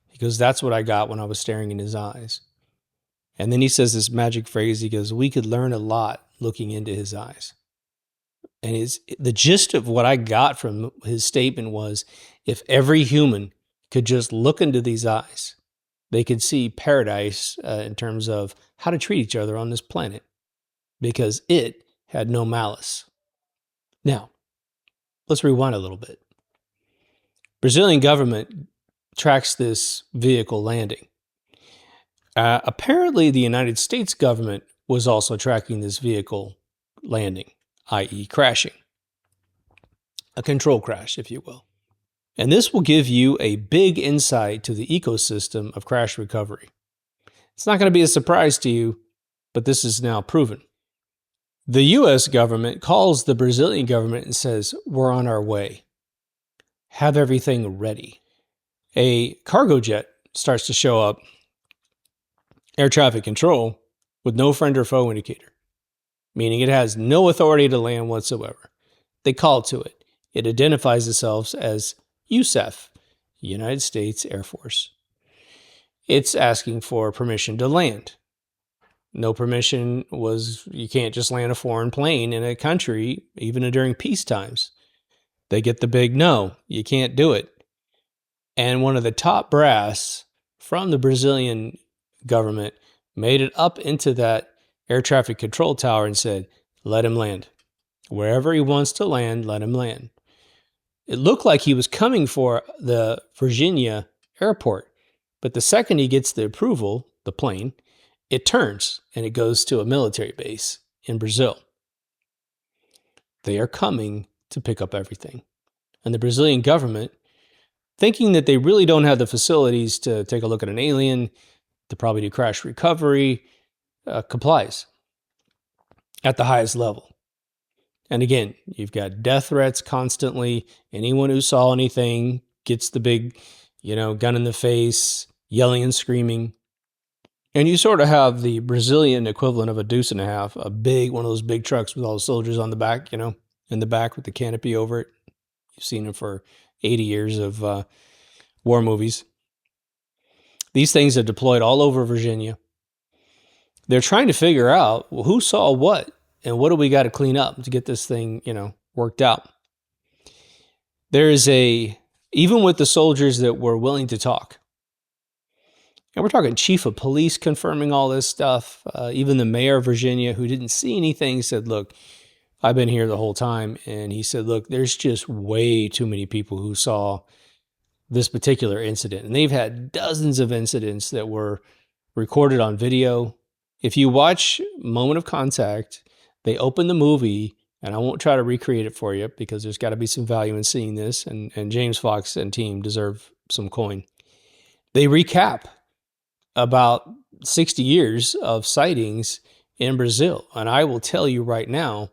He goes, that's what I got when I was staring in his eyes. And then he says this magic phrase. He goes, we could learn a lot looking into his eyes. And the gist of what I got from his statement was, if every human could just look into these eyes, they could see paradise in terms of how to treat each other on this planet, because it had no malice. Now, let's rewind a little bit. Brazilian government tracks this vehicle landing. Apparently, the United States government was also tracking this vehicle landing, i.e. crashing. A control crash, if you will. And this will give you a big insight to the ecosystem of crash recovery. It's not going to be a surprise to you, but this is now proven. The U.S. government calls the Brazilian government and says, we're on our way. Have everything ready. A cargo jet starts to show up, air traffic control, with no friend or foe indicator, meaning it has no authority to land whatsoever. They call to it. It identifies itself as USAF, United States Air Force. It's asking for permission to land. No permission you can't just land a foreign plane in a country, even during peace times. They get the big no, you can't do it. And one of the top brass from the Brazilian government made it up into that air traffic control tower and said, let him land. Wherever he wants to land, let him land. It looked like he was coming for the Varginha airport, but the second he gets the approval, the plane, it turns and it goes to a military base in Brazil. They are coming to pick up everything. And the Brazilian government, thinking that they really don't have the facilities to take a look at an alien, to probably do crash recovery, complies at the highest level. And again, you've got death threats constantly. Anyone who saw anything gets the big, gun in the face, yelling and screaming. And you sort of have the Brazilian equivalent of a deuce and a half, one of those big trucks with all the soldiers on the back, in the back with the canopy over it. You've seen them for 80 years of war movies. These things are deployed all over Virginia. They're trying to figure out, well, who saw what and what do we got to clean up to get this thing, worked out. There is even with the soldiers that were willing to talk, and we're talking chief of police confirming all this stuff, even the mayor of Virginia, who didn't see anything, said, look, I've been here the whole time. And he said, look, there's just way too many people who saw this particular incident. And they've had dozens of incidents that were recorded on video. If you watch Moment of Contact, they open the movie, and I won't try to recreate it for you because there's got to be some value in seeing this, and James Fox and team deserve some coin. They recap about 60 years of sightings in Brazil. And I will tell you right now,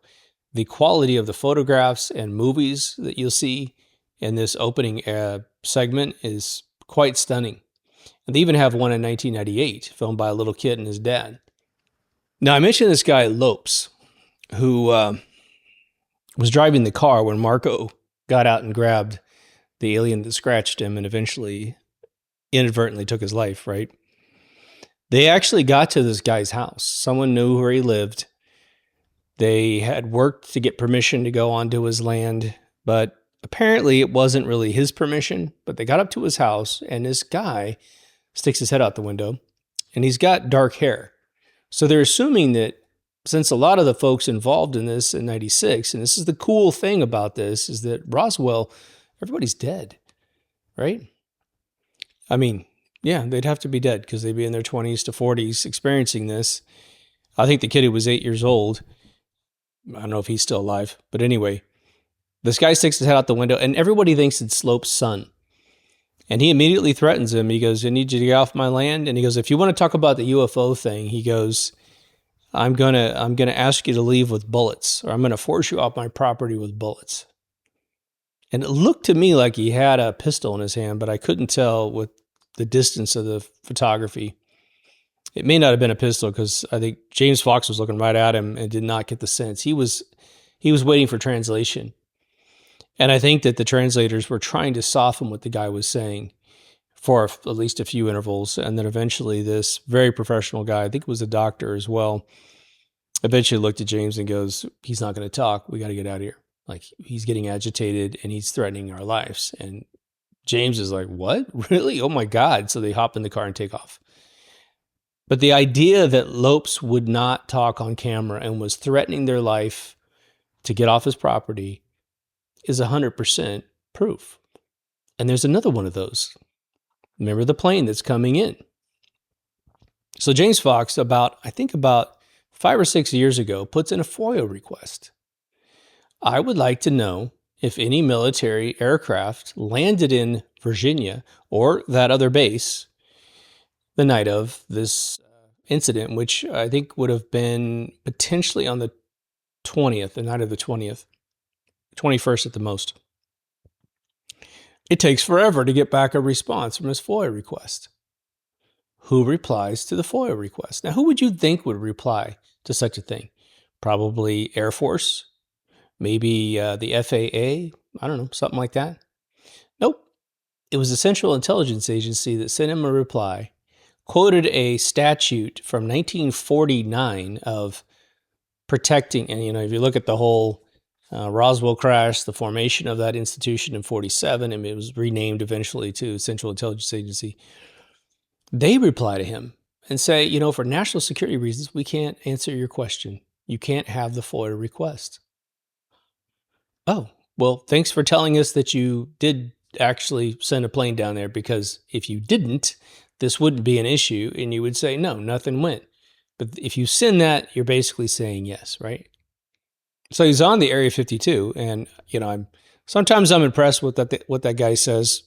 the quality of the photographs and movies that you'll see in this opening segment is quite stunning. And they even have one in 1998, filmed by a little kid and his dad. Now, I mentioned this guy, Lopes, who was driving the car when Marco got out and grabbed the alien that scratched him and eventually inadvertently took his life, right? They actually got to this guy's house. Someone knew where he lived. They had worked to get permission to go onto his land, but apparently it wasn't really his permission. But they got up to his house, and this guy sticks his head out the window, and he's got dark hair. So they're assuming that since a lot of the folks involved in this in 96, and this is the cool thing about this, is that Roswell, everybody's dead, right? I mean, yeah, they'd have to be dead because they'd be in their 20s to 40s experiencing this. I think the kid who was 8 years old, I don't know if he's still alive, but anyway, this guy sticks his head out the window, and everybody thinks it's Slope's son. And he immediately threatens him. He goes, I need you to get off my land. And he goes, if you want to talk about the UFO thing, he goes, I'm gonna ask you to leave with bullets, or I'm gonna force you off my property with bullets. And it looked to me like he had a pistol in his hand, but I couldn't tell with the distance of the photography. It may not have been a pistol because I think James Fox was looking right at him and did not get the sense. He was waiting for translation. And I think that the translators were trying to soften what the guy was saying for at least a few intervals. And then eventually this very professional guy, I think it was a doctor as well, eventually looked at James and goes, he's not going to talk. We got to get out of here. Like, he's getting agitated and he's threatening our lives. And James is like, what? Really? Oh my God. So they hop in the car and take off. But the idea that Lopes would not talk on camera and was threatening their life to get off his property is 100% proof. And there's another one of those. Remember the plane that's coming in. So James Fox, about 5 or 6 years ago, puts in a FOIA request. I would like to know if any military aircraft landed in Virginia or that other base the night of this incident, which I think would have been potentially on the 20th, the night of the 20th, 21st at the most. It takes forever to get back a response from his FOIA request. Who replies to the FOIA request? Now, who would you think would reply to such a thing? Probably Air Force, maybe the FAA, I don't know, something like that. Nope. It was the Central Intelligence Agency that sent him a reply, quoted a statute from 1949 of protecting, and if you look at the whole Roswell crash, the formation of that institution in 47, and it was renamed eventually to Central Intelligence Agency. They reply to him and say, for national security reasons, we can't answer your question. You can't have the FOIA request. Oh, well, thanks for telling us that you did actually send a plane down there, because if you didn't, this wouldn't be an issue, and you would say, no, nothing went. But if you send that, you're basically saying yes, right? So he's on the Area 52, and sometimes I'm impressed with what that guy says.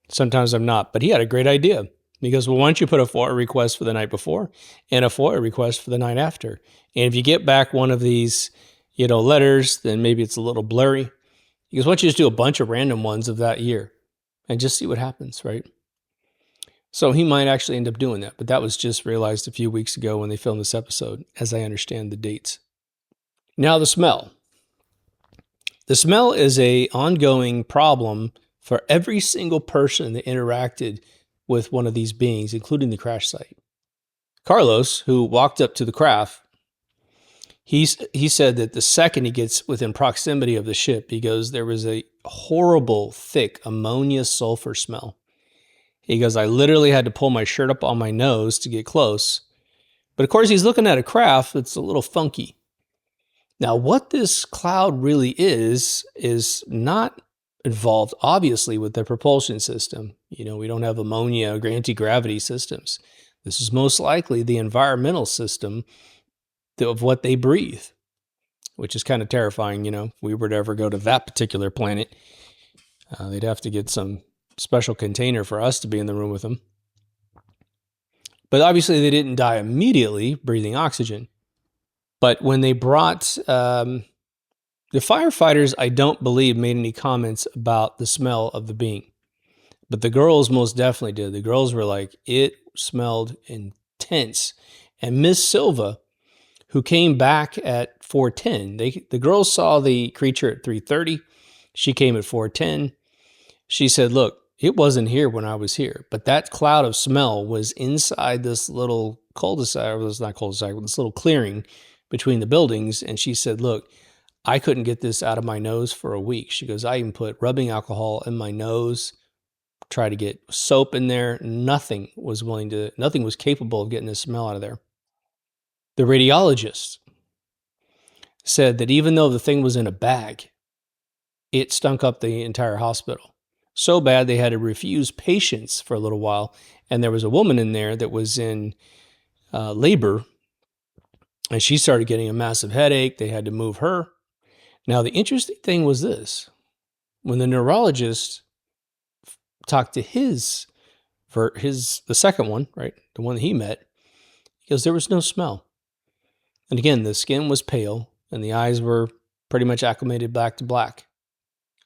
Sometimes I'm not, but he had a great idea. He goes, well, why don't you put a FOIA request for the night before and a FOIA request for the night after? And if you get back one of these, letters, then maybe it's a little blurry. He goes, why don't you just do a bunch of random ones of that year and just see what happens, right? So he might actually end up doing that, but that was just realized a few weeks ago when they filmed this episode, as I understand the dates. Now, the smell. The smell is an ongoing problem for every single person that interacted with one of these beings, including the crash site. Carlos, who walked up to the craft, he said that the second he gets within proximity of the ship, he goes, there was a horrible, thick ammonia sulfur smell. He goes, I literally had to pull my shirt up on my nose to get close. But of course, he's looking at a craft that's a little funky. Now, what this cloud really is not involved, obviously, with the propulsion system. We don't have ammonia or anti-gravity systems. This is most likely the environmental system of what they breathe, which is kind of terrifying. If we were to ever go to that particular planet, they'd have to get some special container for us to be in the room with them. But obviously they didn't die immediately breathing oxygen. But when they brought the firefighters, I don't believe made any comments about the smell of the being. But the girls most definitely did. The girls were like, it smelled intense. And Miss Silva, who came back at 4:10, the girls saw the creature at 3:30. She came at 4:10. She said, look, it wasn't here when I was here, but that cloud of smell was inside this little cul-de-sac, or it was not cul-de-sac, but this little clearing between the buildings. And she said, look, I couldn't get this out of my nose for a week. She goes, I even put rubbing alcohol in my nose, tried to get soap in there. Nothing was capable of getting the smell out of there. The radiologist said that even though the thing was in a bag, it stunk up the entire hospital. So bad they had to refuse patients for a little while. And there was a woman in there that was in labor, and she started getting a massive headache. They had to move her. Now, the interesting thing was this. When the neurologist talked to the second one, right, the one that he met, he goes, there was no smell. And again, the skin was pale, and the eyes were pretty much acclimated back to black.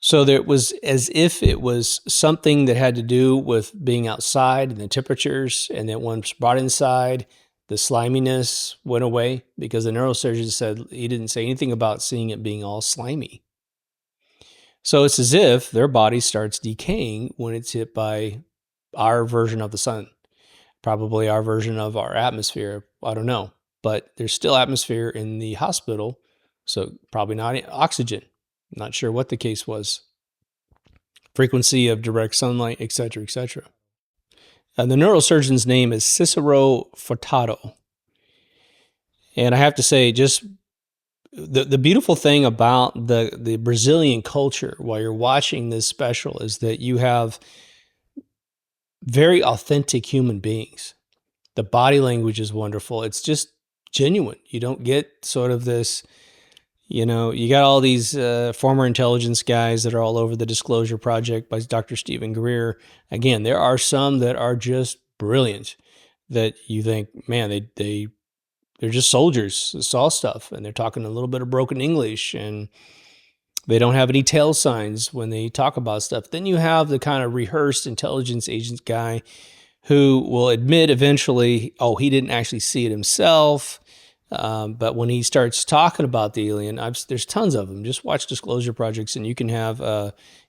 So it was as if it was something that had to do with being outside and the temperatures, and that once brought inside, the sliminess went away, because the neurosurgeon said he didn't say anything about seeing it being all slimy. So it's as if their body starts decaying when it's hit by our version of the sun, probably our version of our atmosphere. I don't know, but there's still atmosphere in the hospital, so probably not oxygen. Not sure what the case was. Frequency of direct sunlight, etc., etc. And the neurosurgeon's name is Cicero Furtado. And I have to say, just the beautiful thing about the Brazilian culture while you're watching this special is that you have very authentic human beings. The body language is wonderful. It's just genuine. You don't get sort of this... you got all these former intelligence guys that are all over the Disclosure Project by Dr. Stephen Greer. Again, there are some that are just brilliant that you think, man, they're just soldiers that saw stuff, and they're talking a little bit of broken English, and they don't have any tail signs when they talk about stuff. Then you have the kind of rehearsed intelligence agent guy who will admit eventually, oh, he didn't actually see it himself. But when he starts talking about the alien, there's tons of them. Just watch Disclosure Projects, and you can have,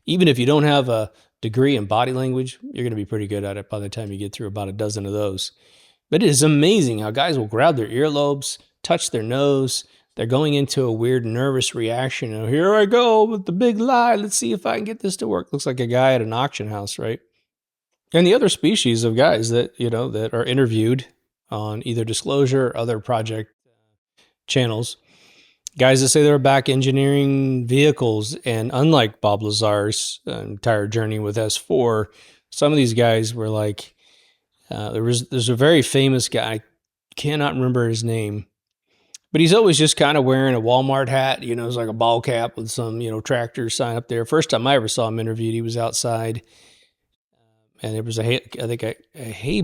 even if you don't have a degree in body language, you're going to be pretty good at it by the time you get through about a dozen of those. But it is amazing how guys will grab their earlobes, touch their nose. They're going into a weird nervous reaction. Oh, here I go with the big lie. Let's see if I can get this to work. Looks like a guy at an auction house, right? And the other species of guys that, that are interviewed on either Disclosure or other project channels, guys that say they're back engineering vehicles. And unlike Bob Lazar's entire journey with S4, some of these guys were like, there's a very famous guy, I cannot remember his name, but he's always just kind of wearing a Walmart hat. It's like a ball cap with some, tractor sign up there. First time I ever saw him interviewed, he was outside, and there was a hay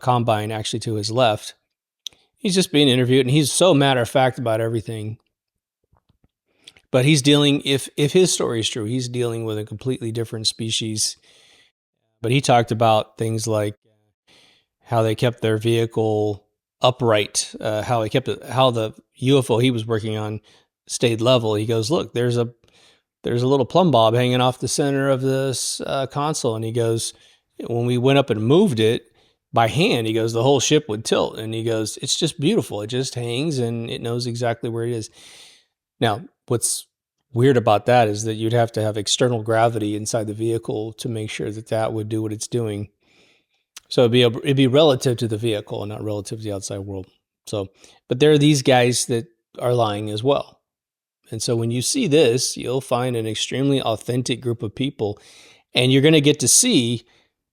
combine actually to his left. He's just being interviewed, and he's so matter of fact about everything. But he's dealing, if his story is true, he's dealing with a completely different species. But he talked about things like how they kept their vehicle upright, how the UFO he was working on stayed level. He goes, look, there's a little plumb bob hanging off the center of this console, and he goes, when we went up and moved it by hand, he goes, the whole ship would tilt. And he goes, it's just beautiful. It just hangs, and it knows exactly where it is. Now, what's weird about that is that you'd have to have external gravity inside the vehicle to make sure that would do what it's doing. So it'd be relative to the vehicle and not relative to the outside world. So, but there are these guys that are lying as well. And so when you see this, you'll find an extremely authentic group of people, and you're going to get to see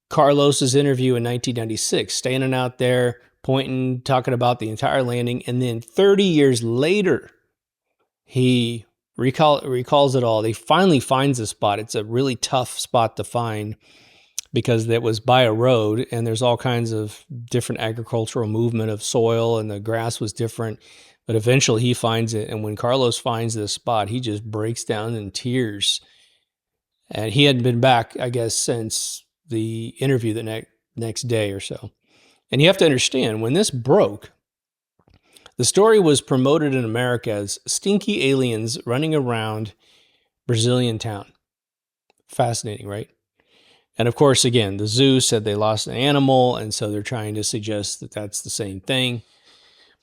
Carlos's interview in 1996, standing out there, pointing, talking about the entire landing. And then 30 years later, he recalls it all. He finally finds a spot. It's a really tough spot to find because it was by a road, and there's all kinds of different agricultural movement of soil, and the grass was different. But eventually he finds it. And when Carlos finds this spot, he just breaks down in tears. And he hadn't been back, I guess, since the interview the next day or so. And you have to understand, when this broke, the story was promoted in America as stinky aliens running around Brazilian town. Fascinating, right? And of course, again, the zoo said they lost an animal, and so they're trying to suggest that that's the same thing.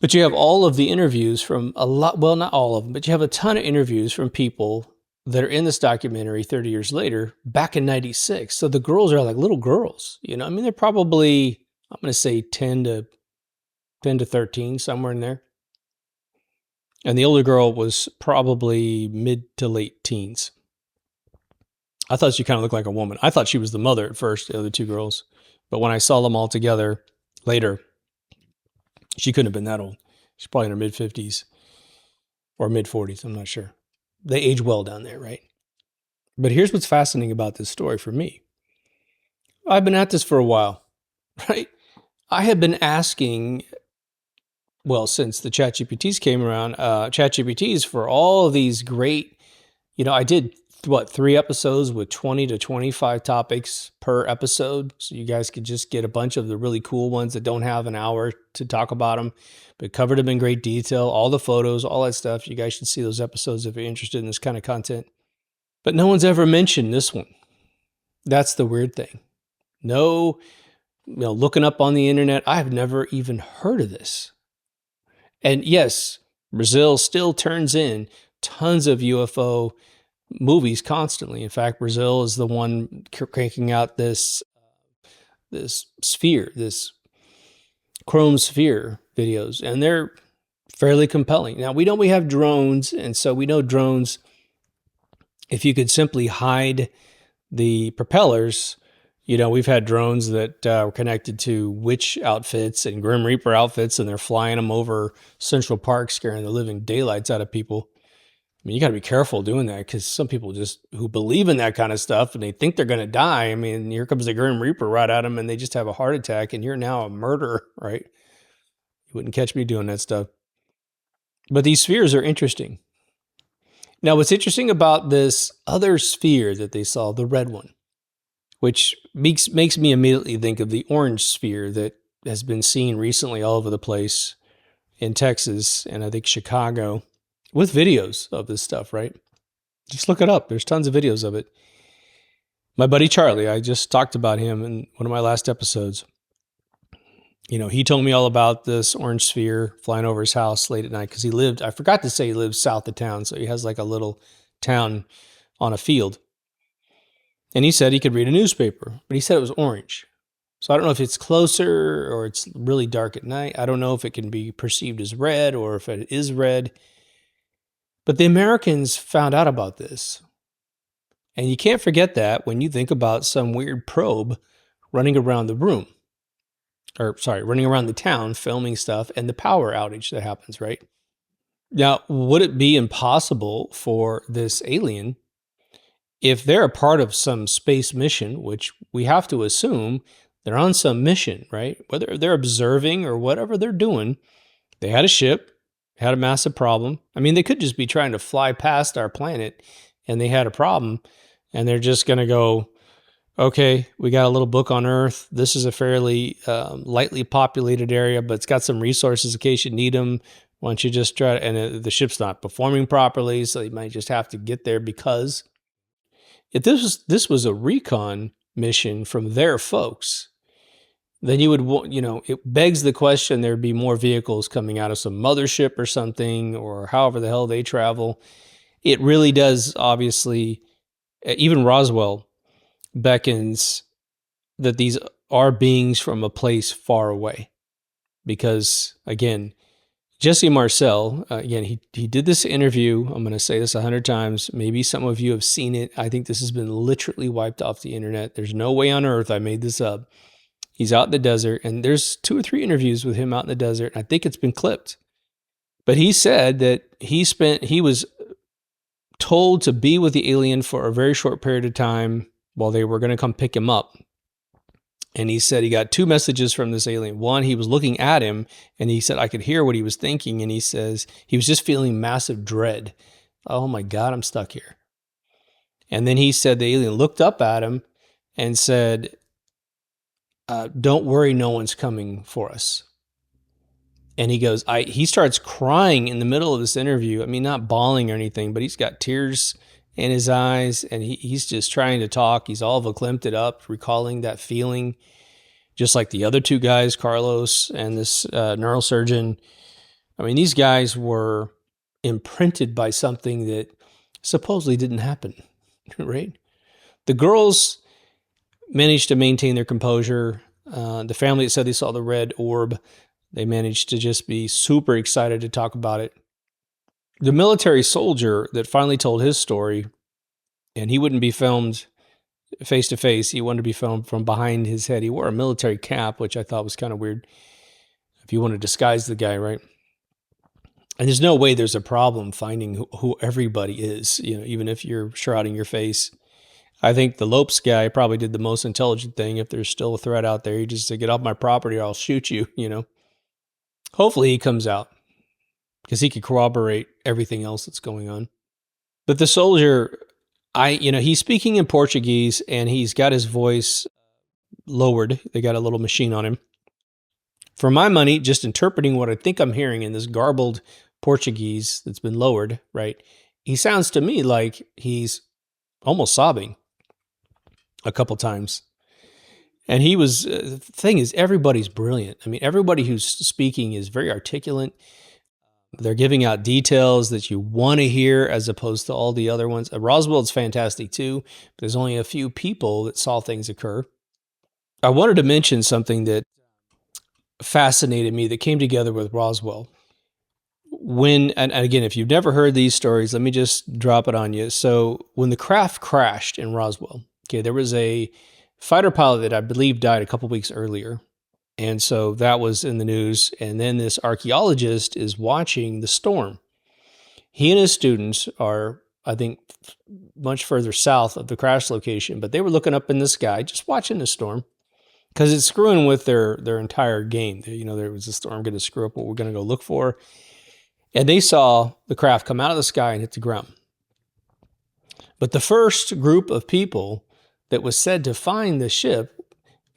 But you have all of the interviews from a lot, well, not all of them, but you have a ton of interviews from people that are in this documentary 30 years later, back in 96. So the girls are like little girls, you know? I mean, they're probably, I'm going to say 10 to 13, somewhere in there. And the older girl was probably mid to late teens. I thought she kind of looked like a woman. I thought she was the mother at first, the other two girls. But when I saw them all together later, she couldn't have been that old. She's probably in her mid-50s or mid-40s. I'm not sure. They age well down there, right? But here's what's fascinating about this story for me. I've been at this for a while, right? I have been asking, well, since the ChatGPTs came around, ChatGPTs for all of these great, I did, 3 episodes with 20 to 25 topics per episode. So you guys could just get a bunch of the really cool ones that don't have an hour to talk about them, but covered them in great detail, all the photos, all that stuff. You guys should see those episodes if you're interested in this kind of content. But no one's ever mentioned this one. That's the weird thing. No, looking up on the internet, I have never even heard of this. And yes, Brazil still turns in tons of UFO movies constantly. In fact, Brazil is the one cranking out this sphere, this chrome sphere videos, and they're fairly compelling. Now, we have drones, and so we know drones, if you could simply hide the propellers, we've had drones that were connected to witch outfits and Grim Reaper outfits, and they're flying them over Central Park, scaring the living daylights out of people. I mean, you got to be careful doing that, because some people who believe in that kind of stuff and they think they're going to die. I mean, here comes the Grim Reaper right at them and they just have a heart attack, and you're now a murderer, right? You wouldn't catch me doing that stuff. But these spheres are interesting. Now, what's interesting about this other sphere that they saw, the red one, which makes me immediately think of the orange sphere that has been seen recently all over the place in Texas and I think Chicago, with videos of this stuff, right? Just look it up. There's tons of videos of it. My buddy Charlie, I just talked about him in one of my last episodes. He told me all about this orange sphere flying over his house late at night, because I forgot to say he lives south of town, so he has like a little town on a field. And he said he could read a newspaper, but he said it was orange. So I don't know if it's closer or it's really dark at night. I don't know if it can be perceived as red or if it is red. But the Americans found out about this. And you can't forget that when you think about some weird probe running around the room. Running around the town, filming stuff, and the power outage that happens, right? Now, would it be impossible for this alien, if they're a part of some space mission, which we have to assume they're on some mission, right? Whether they're observing or whatever they're doing, they had a ship, had a massive problem. I mean, they could just be trying to fly past our planet and they had a problem, and they're just going to go, okay, we got a little book on Earth. This is a fairly lightly populated area, but it's got some resources in case you need them. Why don't you just try to, and the ship's not performing properly, so you might just have to get there, because if this was a recon mission from their folks, then you would, it begs the question, there'd be more vehicles coming out of some mothership or something, or however the hell they travel. It really does, obviously, even Roswell beckons that these are beings from a place far away. Because, again, Jesse Marcel, again, he did this interview. I'm going to say this 100 times. Maybe some of you have seen it. I think this has been literally wiped off the internet. There's no way on earth I made this up. He's out in the desert, and there's 2 or 3 interviews with him out in the desert. I think it's been clipped. But he said that he was told to be with the alien for a very short period of time while they were going to come pick him up. And he said he got 2 messages from this alien. One, he was looking at him, and he said, I could hear what he was thinking. And he says he was just feeling massive dread. Oh my God, I'm stuck here. And then he said the alien looked up at him and said, don't worry, no one's coming for us. And he goes, he starts crying in the middle of this interview. I mean, not bawling or anything, but he's got tears in his eyes, and he's just trying to talk. He's all verklempt up, recalling that feeling, just like the other 2 guys, Carlos and this neurosurgeon. I mean, these guys were imprinted by something that supposedly didn't happen, right? The girls managed to maintain their composure. The family that said they saw the red orb, they managed to just be super excited to talk about it. The military soldier that finally told his story, and he wouldn't be filmed face to face, he wanted to be filmed from behind his head. He wore a military cap, which I thought was kind of weird. If you want to disguise the guy, right? And there's no way there's a problem finding who everybody is, even if you're shrouding your face. I think the Lopes guy probably did the most intelligent thing. If there's still a threat out there, he just said, get off my property or I'll shoot you, Hopefully he comes out, because he could corroborate everything else that's going on. But the soldier, he's speaking in Portuguese, and he's got his voice lowered. They got a little machine on him. For my money, just interpreting what I think I'm hearing in this garbled Portuguese that's been lowered, right? He sounds to me like he's almost sobbing a couple times. And he was, the thing is, everybody's brilliant. I mean, everybody who's speaking is very articulate. They're giving out details that you want to hear as opposed to all the other ones. Roswell's fantastic too, but there's only a few people that saw things occur. I wanted to mention something that fascinated me that came together with Roswell. And again, if you've never heard these stories, let me just drop it on you. So when the craft crashed in Roswell, there was a fighter pilot that I believe died a couple weeks earlier. And so that was in the news. And then this archaeologist is watching the storm. He and his students are, I think, much further south of the crash location, but they were looking up in the sky, just watching the storm, because it's screwing with their entire game. There was a storm going to screw up what we're going to go look for. And they saw the craft come out of the sky and hit the ground. But the first group of people that was said to find the ship,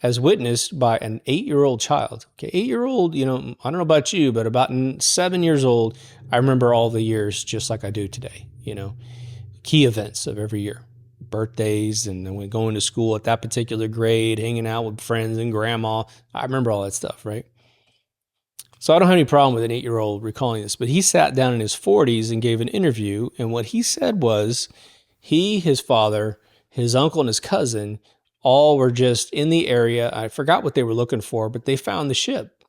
as witnessed by an 8-year-old child. 8-year-old, I don't know about you, but about 7 years old, I remember all the years just like I do today, key events of every year, birthdays, and then going to school at that particular grade, hanging out with friends and grandma. I remember all that stuff, right? So I don't have any problem with an 8-year-old recalling this, but he sat down in his 40s and gave an interview, and what he said was he, his father, his uncle, and his cousin all were just in the area. I forgot what they were looking for, but they found the ship.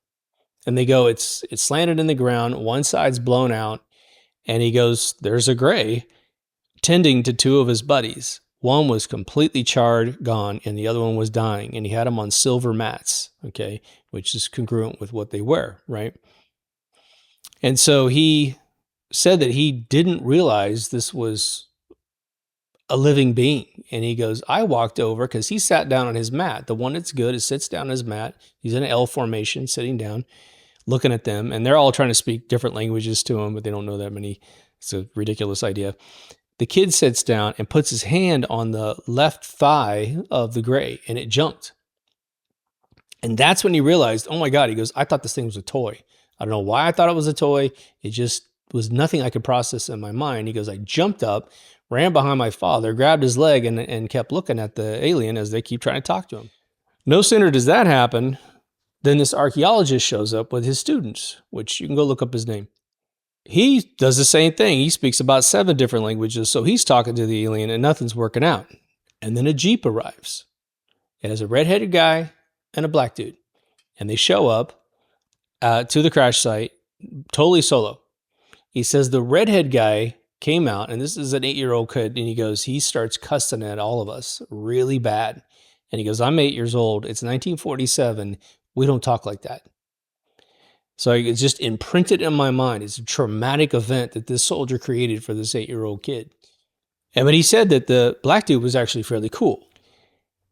And they go, it's slanted in the ground. One side's blown out. And he goes, there's a gray tending to 2 of his buddies. One was completely charred, gone, and the other one was dying. And he had them on silver mats, which is congruent with what they wear, right? And so he said that he didn't realize this was a living being. And he goes, I walked over, because he sat down on his mat. The one that's good is sits down on his mat. He's in an L formation, sitting down, looking at them. And they're all trying to speak different languages to him, but they don't know that many. It's a ridiculous idea. The kid sits down and puts his hand on the left thigh of the gray, and it jumped. And that's when he realized, oh my God, he goes, I thought this thing was a toy. I don't know why I thought it was a toy. It just was nothing I could process in my mind. He goes, I jumped up, ran behind my father, grabbed his leg, and kept looking at the alien as they keep trying to talk to him. No sooner does that happen than this archaeologist shows up with his students, which you can go look up his name. He does the same thing. He speaks about 7 different languages, so he's talking to the alien and nothing's working out. And then a Jeep arrives. It has a redheaded guy and a black dude. And they show up to the crash site. totally solo. He says the redhead guy came out, and this is an 8-year-old kid, and he goes, he starts cussing at all of us really bad. And he goes, I'm 8 years old. It's 1947. We don't talk like that. So it's just imprinted in my mind. It's a traumatic event that this soldier created for this 8-year-old kid. But he said that the black dude was actually fairly cool.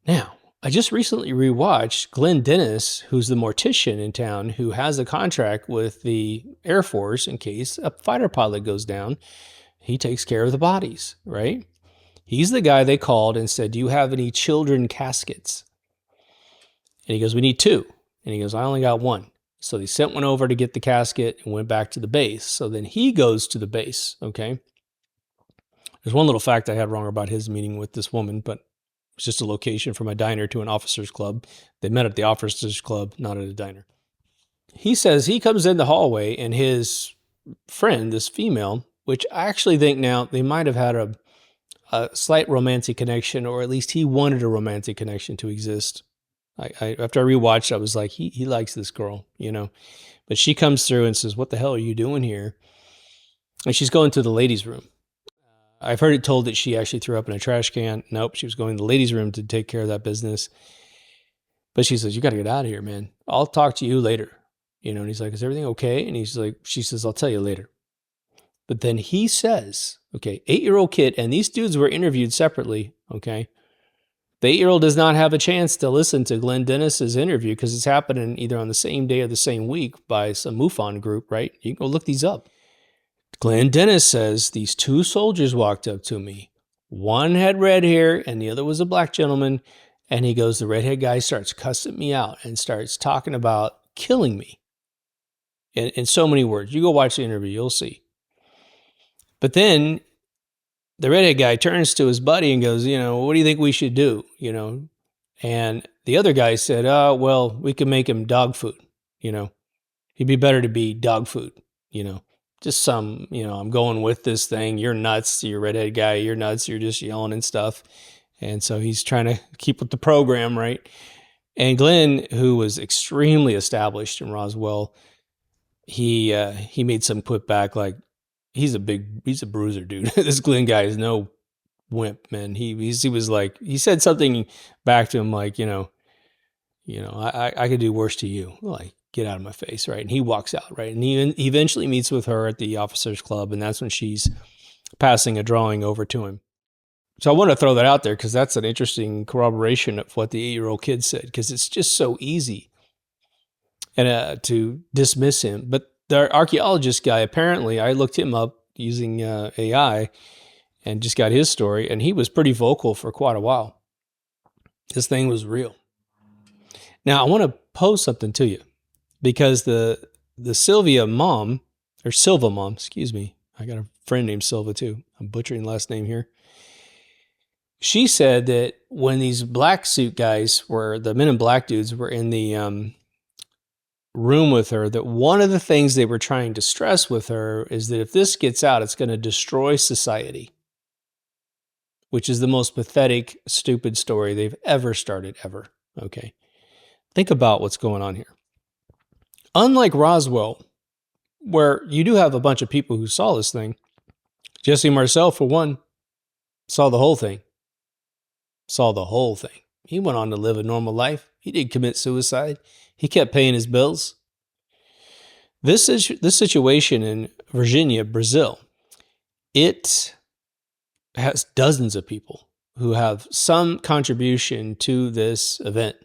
Now, I just recently rewatched Glenn Dennis, who's the mortician in town, who has a contract with the Air Force in case a fighter pilot goes down. He takes care of the bodies, right? He's the guy they called and said, do you have any children caskets? And he goes, we need 2. And he goes, I only got 1. So they sent one over to get the casket and went back to the base. So then he goes to the base, okay? There's one little fact I had wrong about his meeting with this woman, but it was just a location from a diner to an officer's club. They met at the officer's club, not at a diner. He says he comes in the hallway and his friend, this female, which I actually think now they might have had a slight romantic connection, or at least he wanted a romantic connection to exist. After I rewatched, I was like, he likes this girl, you know. But she comes through and says, what the hell are you doing here? And she's going to the ladies' room. I've heard it told that she actually threw up in a trash can. Nope, she was going to the ladies' room to take care of that business. But she says, you got to get out of here, man. I'll talk to you later. You know, and he's like, is everything okay? And he's like, she says, I'll tell you later. But then he says, okay, 8-year-old kid, and these dudes were interviewed separately, okay? The 8-year-old does not have a chance to listen to Glenn Dennis's interview because it's happening either on the same day or the same week by some MUFON group, right? You can go look these up. Glenn Dennis says these 2 soldiers walked up to me. One had red hair and the other was a black gentleman. And he goes, the redhead guy starts cussing me out and starts talking about killing me. In so many words. You go watch the interview, you'll see. But then the redhead guy turns to his buddy and goes, you know, what do you think we should do? You know, and the other guy said, well, we can make him dog food. You know, he'd be better to be dog food, you know. Just some, you know, I'm going with this thing. You're nuts. You're a redhead guy. You're nuts. You're just yelling and stuff. And so he's trying to keep with the program, right? And Glenn, who was extremely established in Roswell, he made some put back like, he's a bruiser, dude. This Glenn guy is no wimp, man. He was like, he said something back to him like, you know, I could do worse to you. Like, get out of my face, right? And he walks out, right? And he eventually meets with her at the officers club, and that's when she's passing a drawing over to him. So I want to throw that out there because that's an interesting corroboration of what the 8-year-old kid said, because it's just so easy and to dismiss him. But the archaeologist guy, apparently, I looked him up using AI and just got his story, and he was pretty vocal for quite a while. This thing was real. Now, I want to pose something to you, because the Silva mom, excuse me. I got a friend named Silva too. I'm butchering the last name here. She said that when these black suit guys the men in black dudes were in the room with her, that one of the things they were trying to stress with her is that if this gets out, it's going to destroy society, which is the most pathetic, stupid story they've ever started, ever. Okay. Think about what's going on here. Unlike Roswell, where you do have a bunch of people who saw this thing, Jesse Marcel, for one, saw the whole thing. He went on to live a normal life. He didn't commit suicide. He kept paying his bills. This situation in Varginha, Brazil, it has dozens of people who have some contribution to this event.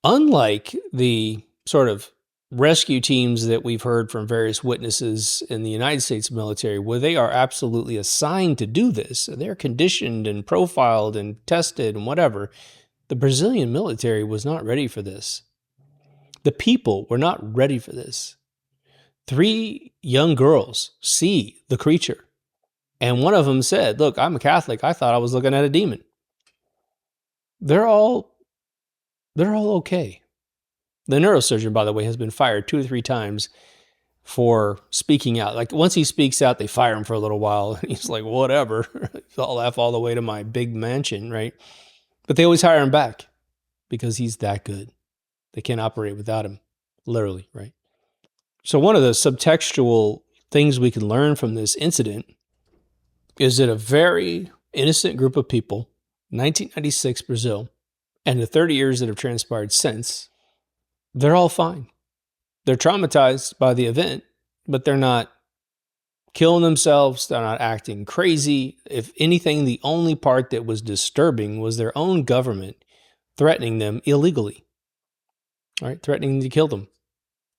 Unlike the sort of rescue teams that we've heard from various witnesses in the United States military, where they are absolutely assigned to do this, they're conditioned and profiled and tested and whatever, the Brazilian military was not ready for this. The people were not ready for this. 3 young girls see the creature, and one of them said, look, I'm a Catholic. I thought I was looking at a demon. They're all okay. The neurosurgeon, by the way, has been fired 2 or 3 times for speaking out. Like, once he speaks out, they fire him for a little while. And he's like, whatever. I'll laugh all the way to my big mansion, right? But they always hire him back because he's that good. They can't operate without him, literally, right? So one of the subtextual things we can learn from this incident is that a very innocent group of people, 1996 Brazil, and the 30 years that have transpired since, they're all fine. They're traumatized by the event, but they're not killing themselves. They're not acting crazy. If anything, the only part that was disturbing was their own government threatening them illegally, right? Threatening to kill them,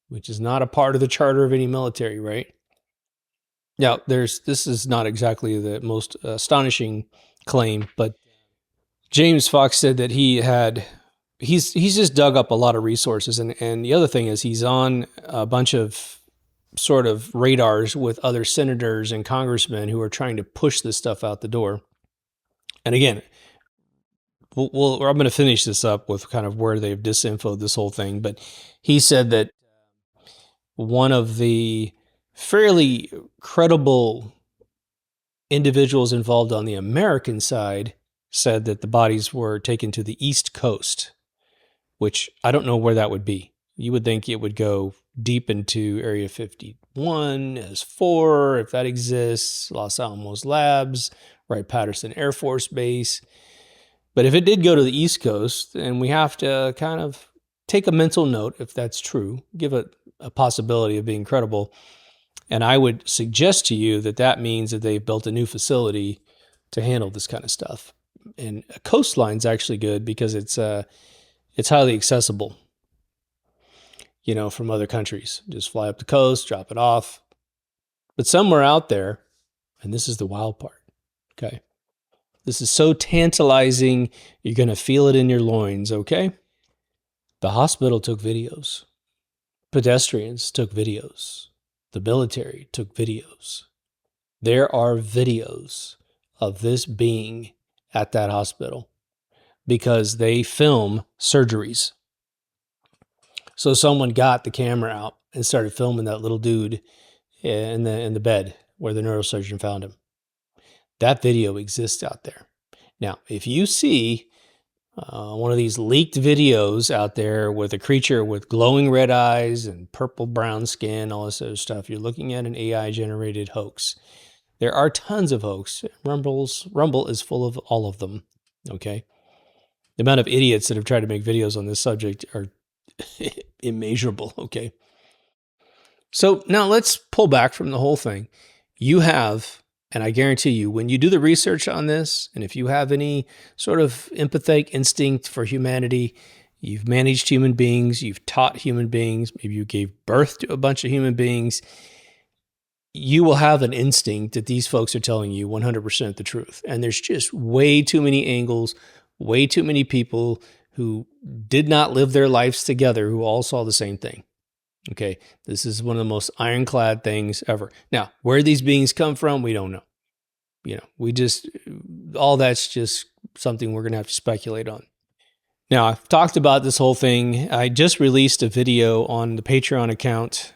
which is not a part of the charter of any military, right? Now, this is not exactly the most astonishing claim, but James Fox said that he's just dug up a lot of resources, and the other thing is he's on a bunch of sort of radars with other senators and congressmen who are trying to push this stuff out the door. And again, I'm going to finish this up with kind of where they've disinfoed this whole thing, but he said that one of the fairly credible individuals involved on the American side said that the bodies were taken to the East Coast, which I don't know where that would be. You would think it would go deep into Area 51, S4, if that exists, Los Alamos Labs, Wright-Patterson Air Force Base. But if it did go to the East Coast, then we have to kind of take a mental note, if that's true, give it a possibility of being credible. And I would suggest to you that that means that they've built a new facility to handle this kind of stuff. And a coastline's actually good because it's highly accessible, from other countries. Just fly up the coast, drop it off. But somewhere out there, and this is the wild part, okay? This is so tantalizing, you're going to feel it in your loins, okay? The hospital took videos. Pedestrians took videos. The military took videos. There are videos of this being at that hospital because they film surgeries. So someone got the camera out and started filming that little dude in the bed where the neurosurgeon found him. That video exists out there. Now, if you see one of these leaked videos out there with a creature with glowing red eyes and purple brown skin, all this other stuff, you're looking at an AI generated hoax. There are tons of hoax. Rumble is full of all of them. Okay. The amount of idiots that have tried to make videos on this subject are immeasurable. Okay. So now let's pull back from the whole thing. You have, and I guarantee you, when you do the research on this, and if you have any sort of empathetic instinct for humanity, you've managed human beings, you've taught human beings, maybe you gave birth to a bunch of human beings, you will have an instinct that these folks are telling you 100% the truth. And there's just way too many angles, way too many people who did not live their lives together who all saw the same thing. Okay, this is one of the most ironclad things ever. Now, where these beings come from, we don't know. All that's just something we're going to have to speculate on. Now, I've talked about this whole thing. I just released a video on the Patreon account,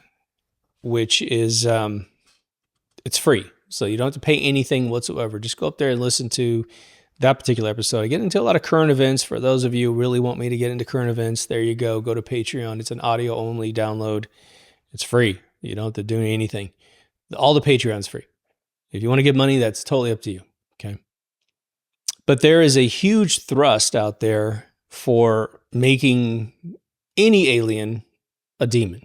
which is, it's free. So you don't have to pay anything whatsoever. Just go up there and listen to that particular episode. I get into a lot of current events. For those of you who really want me to get into current events, there you go. Go to Patreon. It's an audio-only download. It's free. You don't have to do anything. All the Patreon's free. If you want to give money, that's totally up to you. Okay. But there is a huge thrust out there for making any alien a demon.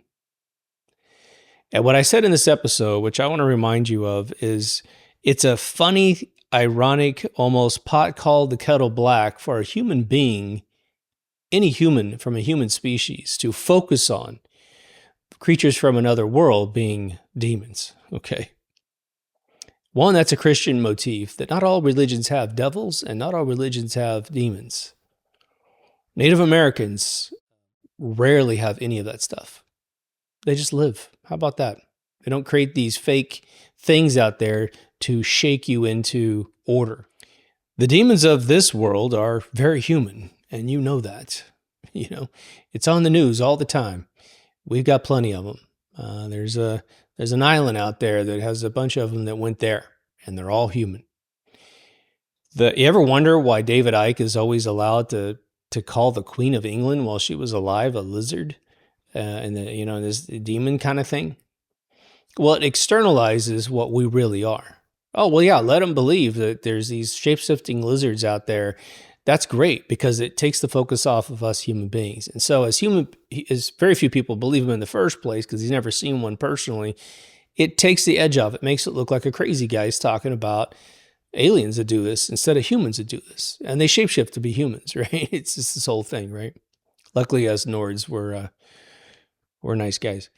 And what I said in this episode, which I want to remind you of, is it's a funny, ironic, almost pot called the kettle black for a human being, any human from a human species, to focus on creatures from another world being demons. Okay. One, that's a Christian motif, that not all religions have devils and not all religions have demons. Native Americans rarely have any of that stuff. They just live. How about that? They don't create these fake things out there to shake you into order. The demons of this world are very human, and you know that. It's on the news all the time. We've got plenty of them. There's an island out there that has a bunch of them that went there, and they're all human. You ever wonder why David Icke is always allowed to call the Queen of England while she was alive a lizard? and this demon kind of thing. Well, it externalizes what we really are. Oh, well, yeah, let them believe that there's these shape-shifting lizards out there. That's great because it takes the focus off of us human beings. And so as very few people believe him in the first place because he's never seen one personally, it takes the edge off. It makes it look like a crazy guy's talking about aliens that do this instead of humans that do this. And they shapeshift to be humans, right? It's just this whole thing, right? Luckily, us Nords were nice guys.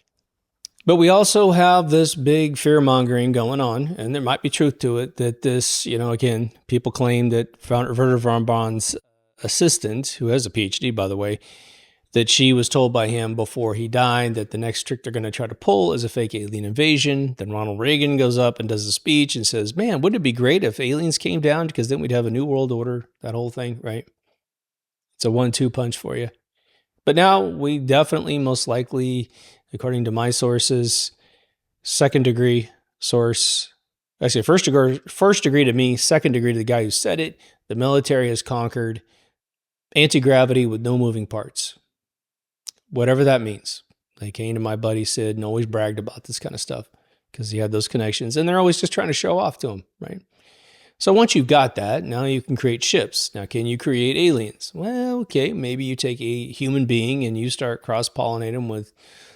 But we also have this big fear-mongering going on, and there might be truth to it, that this, again, people claim that Wernher von Braun's assistant, who has a PhD, by the way, that she was told by him before he died that the next trick they're going to try to pull is a fake alien invasion. Then Ronald Reagan goes up and does a speech and says, man, wouldn't it be great if aliens came down because then we'd have a new world order, that whole thing, right? It's a 1-2 punch for you. But now we definitely, most likely, according to my sources, second degree source, actually first degree to me, second degree to the guy who said it, the military has conquered anti-gravity with no moving parts. Whatever that means. They came to my buddy Sid and always bragged about this kind of stuff because he had those connections, and they're always just trying to show off to him, right? So once you've got that, now you can create ships. Now, can you create aliens? Well, okay, maybe you take a human being and you start cross-pollinating them with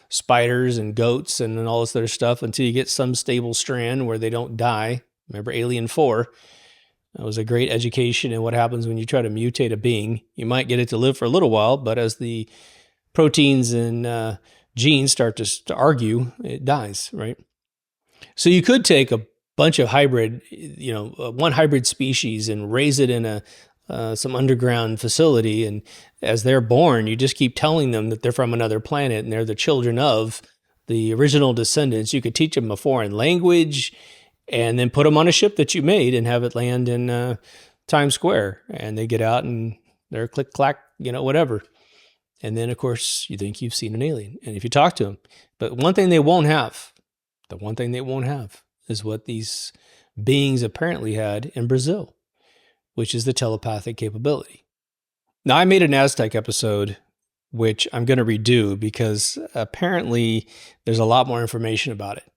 spiders and goats and all this other stuff until you get some stable strand where they don't die. Remember Alien 4? That was a great education in what happens when you try to mutate a being. You might get it to live for a little while, but as the proteins and genes start to argue, it dies, right? So you could take a bunch of hybrid, one hybrid species and raise it in some underground facility. And as they're born, you just keep telling them that they're from another planet and they're the children of the original descendants. You could teach them a foreign language and then put them on a ship that you made and have it land in Times Square. And they get out and they're click, clack, whatever. And then, of course, you think you've seen an alien. And if you talk to them, but one thing they won't have, is what these beings apparently had in Brazil, which is the telepathic capability. Now, I made an Aztec episode, which I'm going to redo because apparently there's a lot more information about it.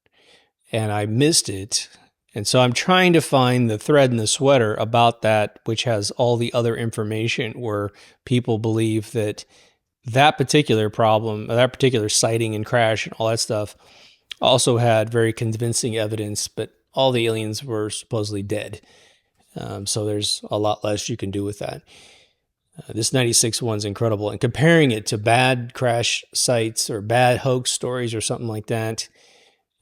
And I missed it. And so I'm trying to find the thread in the sweater about that, which has all the other information where people believe that that particular problem, that particular sighting and crash and all that stuff also had very convincing evidence, but all the aliens were supposedly dead. So there's a lot less you can do with that. This 96 one's incredible. And comparing it to bad crash sites or bad hoax stories or something like that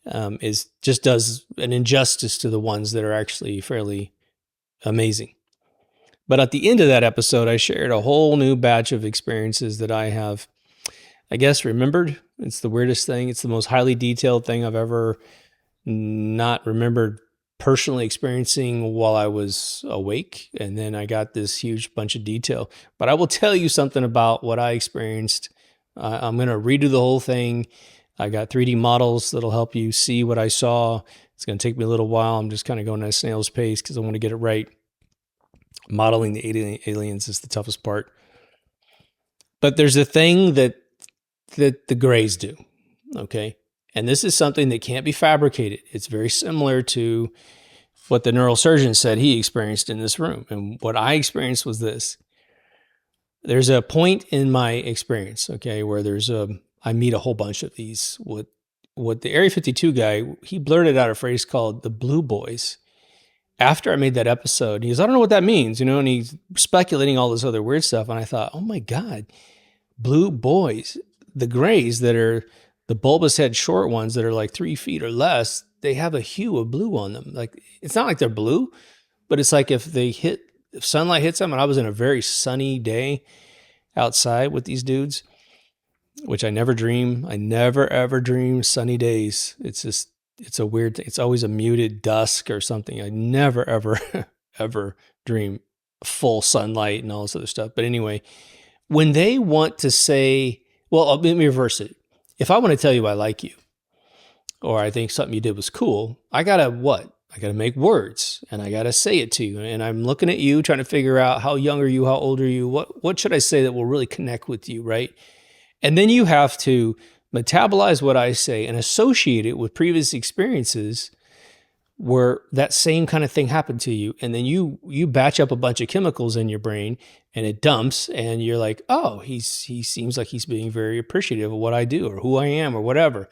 just does an injustice to the ones that are actually fairly amazing. But at the end of that episode, I shared a whole new batch of experiences that I have, I guess, remembered. It's the weirdest thing. It's the most highly detailed thing I've ever not remembered personally experiencing while I was awake. And then I got this huge bunch of detail. But I will tell you something about what I experienced. I'm going to redo the whole thing. I got 3D models that'll help you see what I saw. It's going to take me a little while. I'm just kind of going at a snail's pace because I want to get it right. Modeling the aliens is the toughest part. But there's a thing that the grays do, okay? And this is something that can't be fabricated. It's very similar to what the neurosurgeon said he experienced in this room. And what I experienced was this. There's a point in my experience, okay, where I meet a whole bunch of these. What the Area 52 guy, he blurted out a phrase called the Blue Boys. After I made that episode, he goes, I don't know what that means, and he's speculating all this other weird stuff. And I thought, oh my God, Blue Boys, the grays that are the bulbous head short ones that are like 3 feet or less, they have a hue of blue on them. Like, it's not like they're blue, but it's like if sunlight hits them, and I was in a very sunny day outside with these dudes, which I never ever dream sunny days. It's a weird thing. It's always a muted dusk or something. I never, ever, ever dream full sunlight and all this other stuff. But anyway, when they want to say, well, let me reverse it. If I want to tell you I like you, or I think something you did was cool, I got to what? I got to make words, and I got to say it to you. And I'm looking at you, trying to figure out how young are you, how old are you, what should I say that will really connect with you, right? And then you have to metabolize what I say and associate it with previous experiences where that same kind of thing happened to you. And then you batch up a bunch of chemicals in your brain and it dumps and you're like, oh, he seems like he's being very appreciative of what I do or who I am or whatever.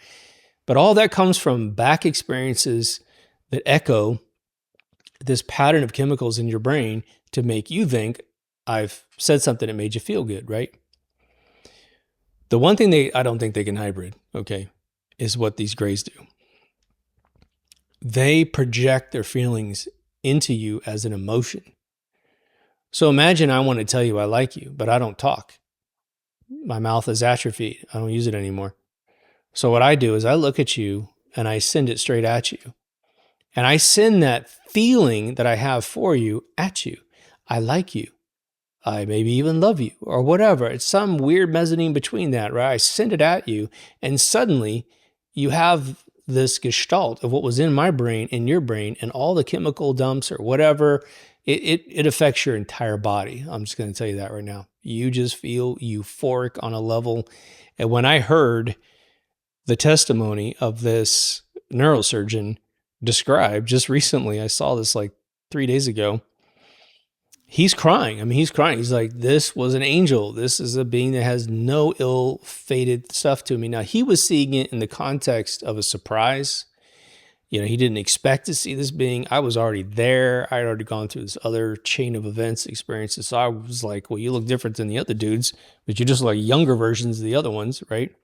But all that comes from back experiences that echo this pattern of chemicals in your brain to make you think I've said something that made you feel good, right? The one thing I don't think they can hybrid, okay, is what these grays do. They project their feelings into you as an emotion. So imagine I want to tell you I like you, but I don't talk. My mouth is atrophied. I don't use it anymore. So what I do is I look at you and I send it straight at you. And I send that feeling that I have for you at you. I like you. I maybe even love you or whatever. It's some weird mezzanine between that, right? I send it at you and suddenly you have this gestalt of what was in my brain, in your brain, and all the chemical dumps or whatever, it affects your entire body. I'm just going to tell you that right now. You just feel euphoric on a level. And when I heard the testimony of this neurosurgeon described just recently, I saw this like 3 days ago, he's crying. I mean, he's crying. He's like, this was an angel. This is a being that has no ill-fated stuff to me. Now, he was seeing it in the context of a surprise. You know, he didn't expect to see this being. I was already there. I had already gone through this other chain of events, experiences. So I was like, well, you look different than the other dudes, but you're just like younger versions of the other ones, right?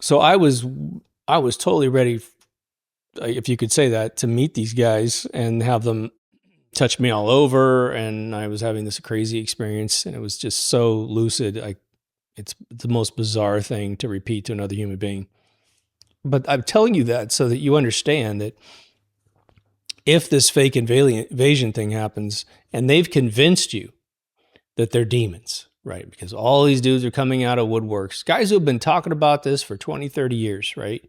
So I was totally ready, if you could say that, to meet these guys and have them touched me all over, and I was having this crazy experience, and it was just so lucid. It's the most bizarre thing to repeat to another human being. But I'm telling you that so that you understand that if this fake invasion thing happens and they've convinced you that they're demons, right? Because all these dudes are coming out of woodworks, guys who have been talking about this for 20, 30 years, right?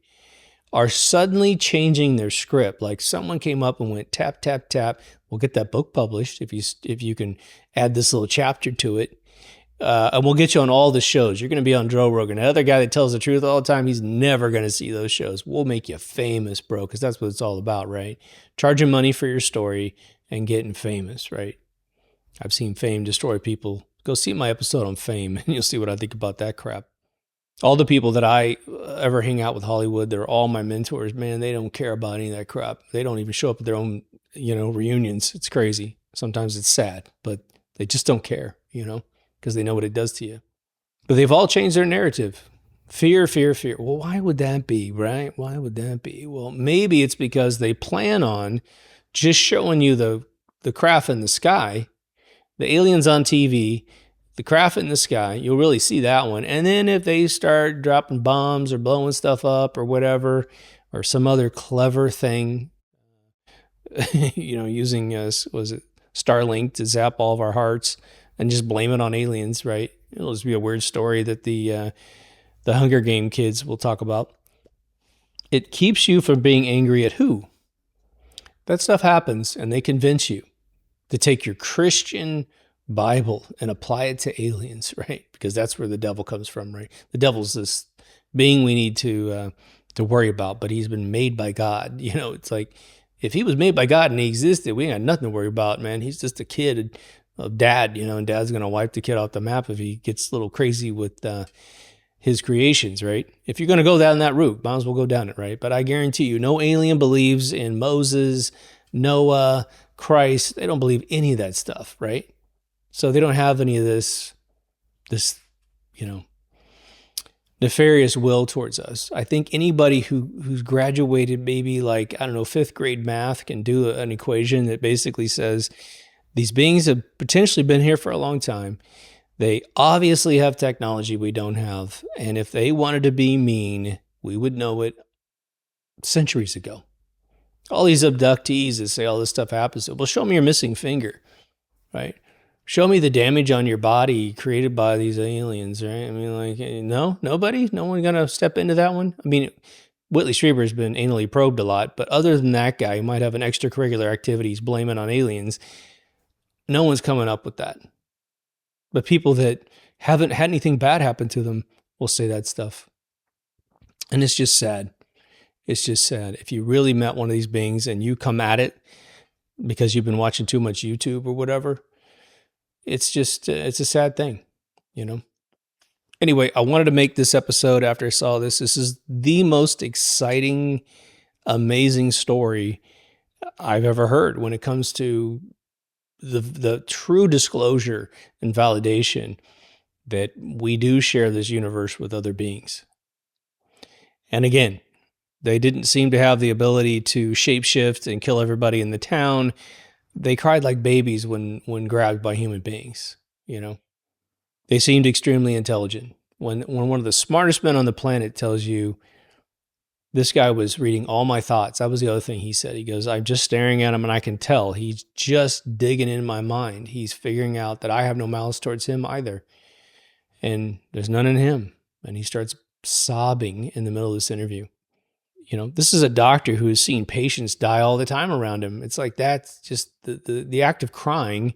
Are suddenly changing their script. Like someone came up and went tap, tap, tap. We'll get that book published if you can add this little chapter to it. And we'll get you on all the shows. You're going to be on Joe Rogan. Another guy that tells the truth all the time, he's never going to see those shows. We'll make you famous, bro, because that's what it's all about, right? Charging money for your story and getting famous, right? I've seen fame destroy people. Go see my episode on fame, and you'll see what I think about that crap. All the people that I ever hang out with Hollywood, they're all my mentors. Man, they don't care about any of that crap. They don't even show up at their own, reunions. It's crazy. Sometimes it's sad, but they just don't care, because they know what it does to you. But they've all changed their narrative. Fear, fear, fear. Well, why would that be, right? Why would that be? Well, maybe it's because they plan on just showing you the craft in the sky, the aliens on TV, the craft in the sky. You'll really see that one. And then if they start dropping bombs or blowing stuff up or whatever, or some other clever thing, using was it Starlink to zap all of our hearts and just blame it on aliens, right? It'll just be a weird story that the Hunger Game kids will talk about. It keeps you from being angry at who? That stuff happens, and they convince you to take your Christian Bible and apply it to aliens, right? Because that's where the devil comes from, right? The devil's this being we need to worry about, but he's been made by God. It's like if he was made by God and he existed, we ain't got nothing to worry about, man. He's just a kid of dad, and dad's going to wipe the kid off the map if he gets a little crazy with his creations, right? If you're going to go down that route, might as well go down it, right? But I guarantee you, no alien believes in Moses, Noah, Christ. They don't believe any of that stuff, right? So they don't have any of this, nefarious will towards us. I think anybody who's graduated maybe like, 5th grade math can do an equation that basically says these beings have potentially been here for a long time. They obviously have technology we don't have. And if they wanted to be mean, we would know it centuries ago. All these abductees that say all this stuff happens. Well, show me your missing finger, right? Show me the damage on your body created by these aliens, right? I mean, nobody? No one going to step into that one? I mean, Whitley Strieber has been anally probed a lot, but other than that guy, who might have an extracurricular activities blaming on aliens, no one's coming up with that. But people that haven't had anything bad happen to them will say that stuff. And it's just sad. It's just sad. If you really met one of these beings and you come at it because you've been watching too much YouTube or whatever, it's just, it's a sad thing, you know? Anyway, I wanted to make this episode after I saw this. This is the most exciting, amazing story I've ever heard when it comes to the true disclosure and validation that we do share this universe with other beings. And again, they didn't seem to have the ability to shapeshift and kill everybody in the town. They cried like babies when grabbed by human beings, you know. They seemed extremely intelligent. When one of the smartest men on the planet tells you, this guy was reading all my thoughts. That was the other thing he said. He goes, I'm just staring at him and I can tell he's just digging in my mind. He's figuring out that I have no malice towards him either. And there's none in him. And he starts sobbing in the middle of this interview. You know, this is a doctor who has seen patients die all the time around him. It's like, that's just the act of crying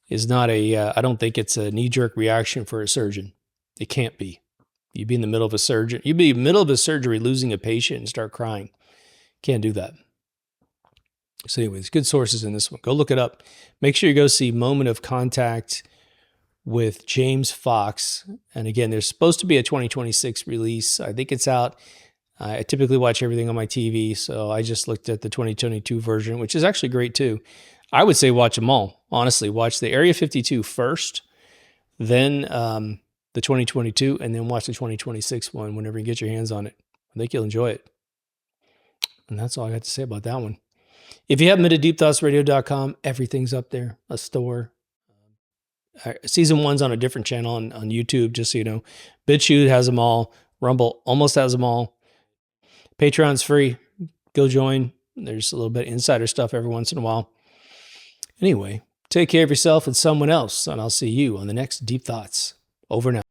is not I don't think it's a knee-jerk reaction for a surgeon. It can't be. You'd be in the middle of a surgery. You'd be in the middle of a surgery losing a patient and start crying. Can't do that. So anyways, good sources in this one. Go look it up. Make sure you go see Moment of Contact with James Fox. And again, there's supposed to be a 2026 release. I think it's out. I typically watch everything on my TV, so I just looked at the 2022 version, which is actually great too. I would say watch them all. Honestly, watch the Area 52 first, then the 2022, and then watch the 2026 one whenever you get your hands on it. I think you'll enjoy it. And that's all I got to say about that one. If you haven't been to deepthoughtsradio.com, everything's up there, a store. Season 1's on a different channel on YouTube, just so you know. BitChute has them all. Rumble almost has them all. Patreon's free. Go join. There's a little bit of insider stuff every once in a while. Anyway, take care of yourself and someone else, and I'll see you on the next Deep Thoughts. Over now.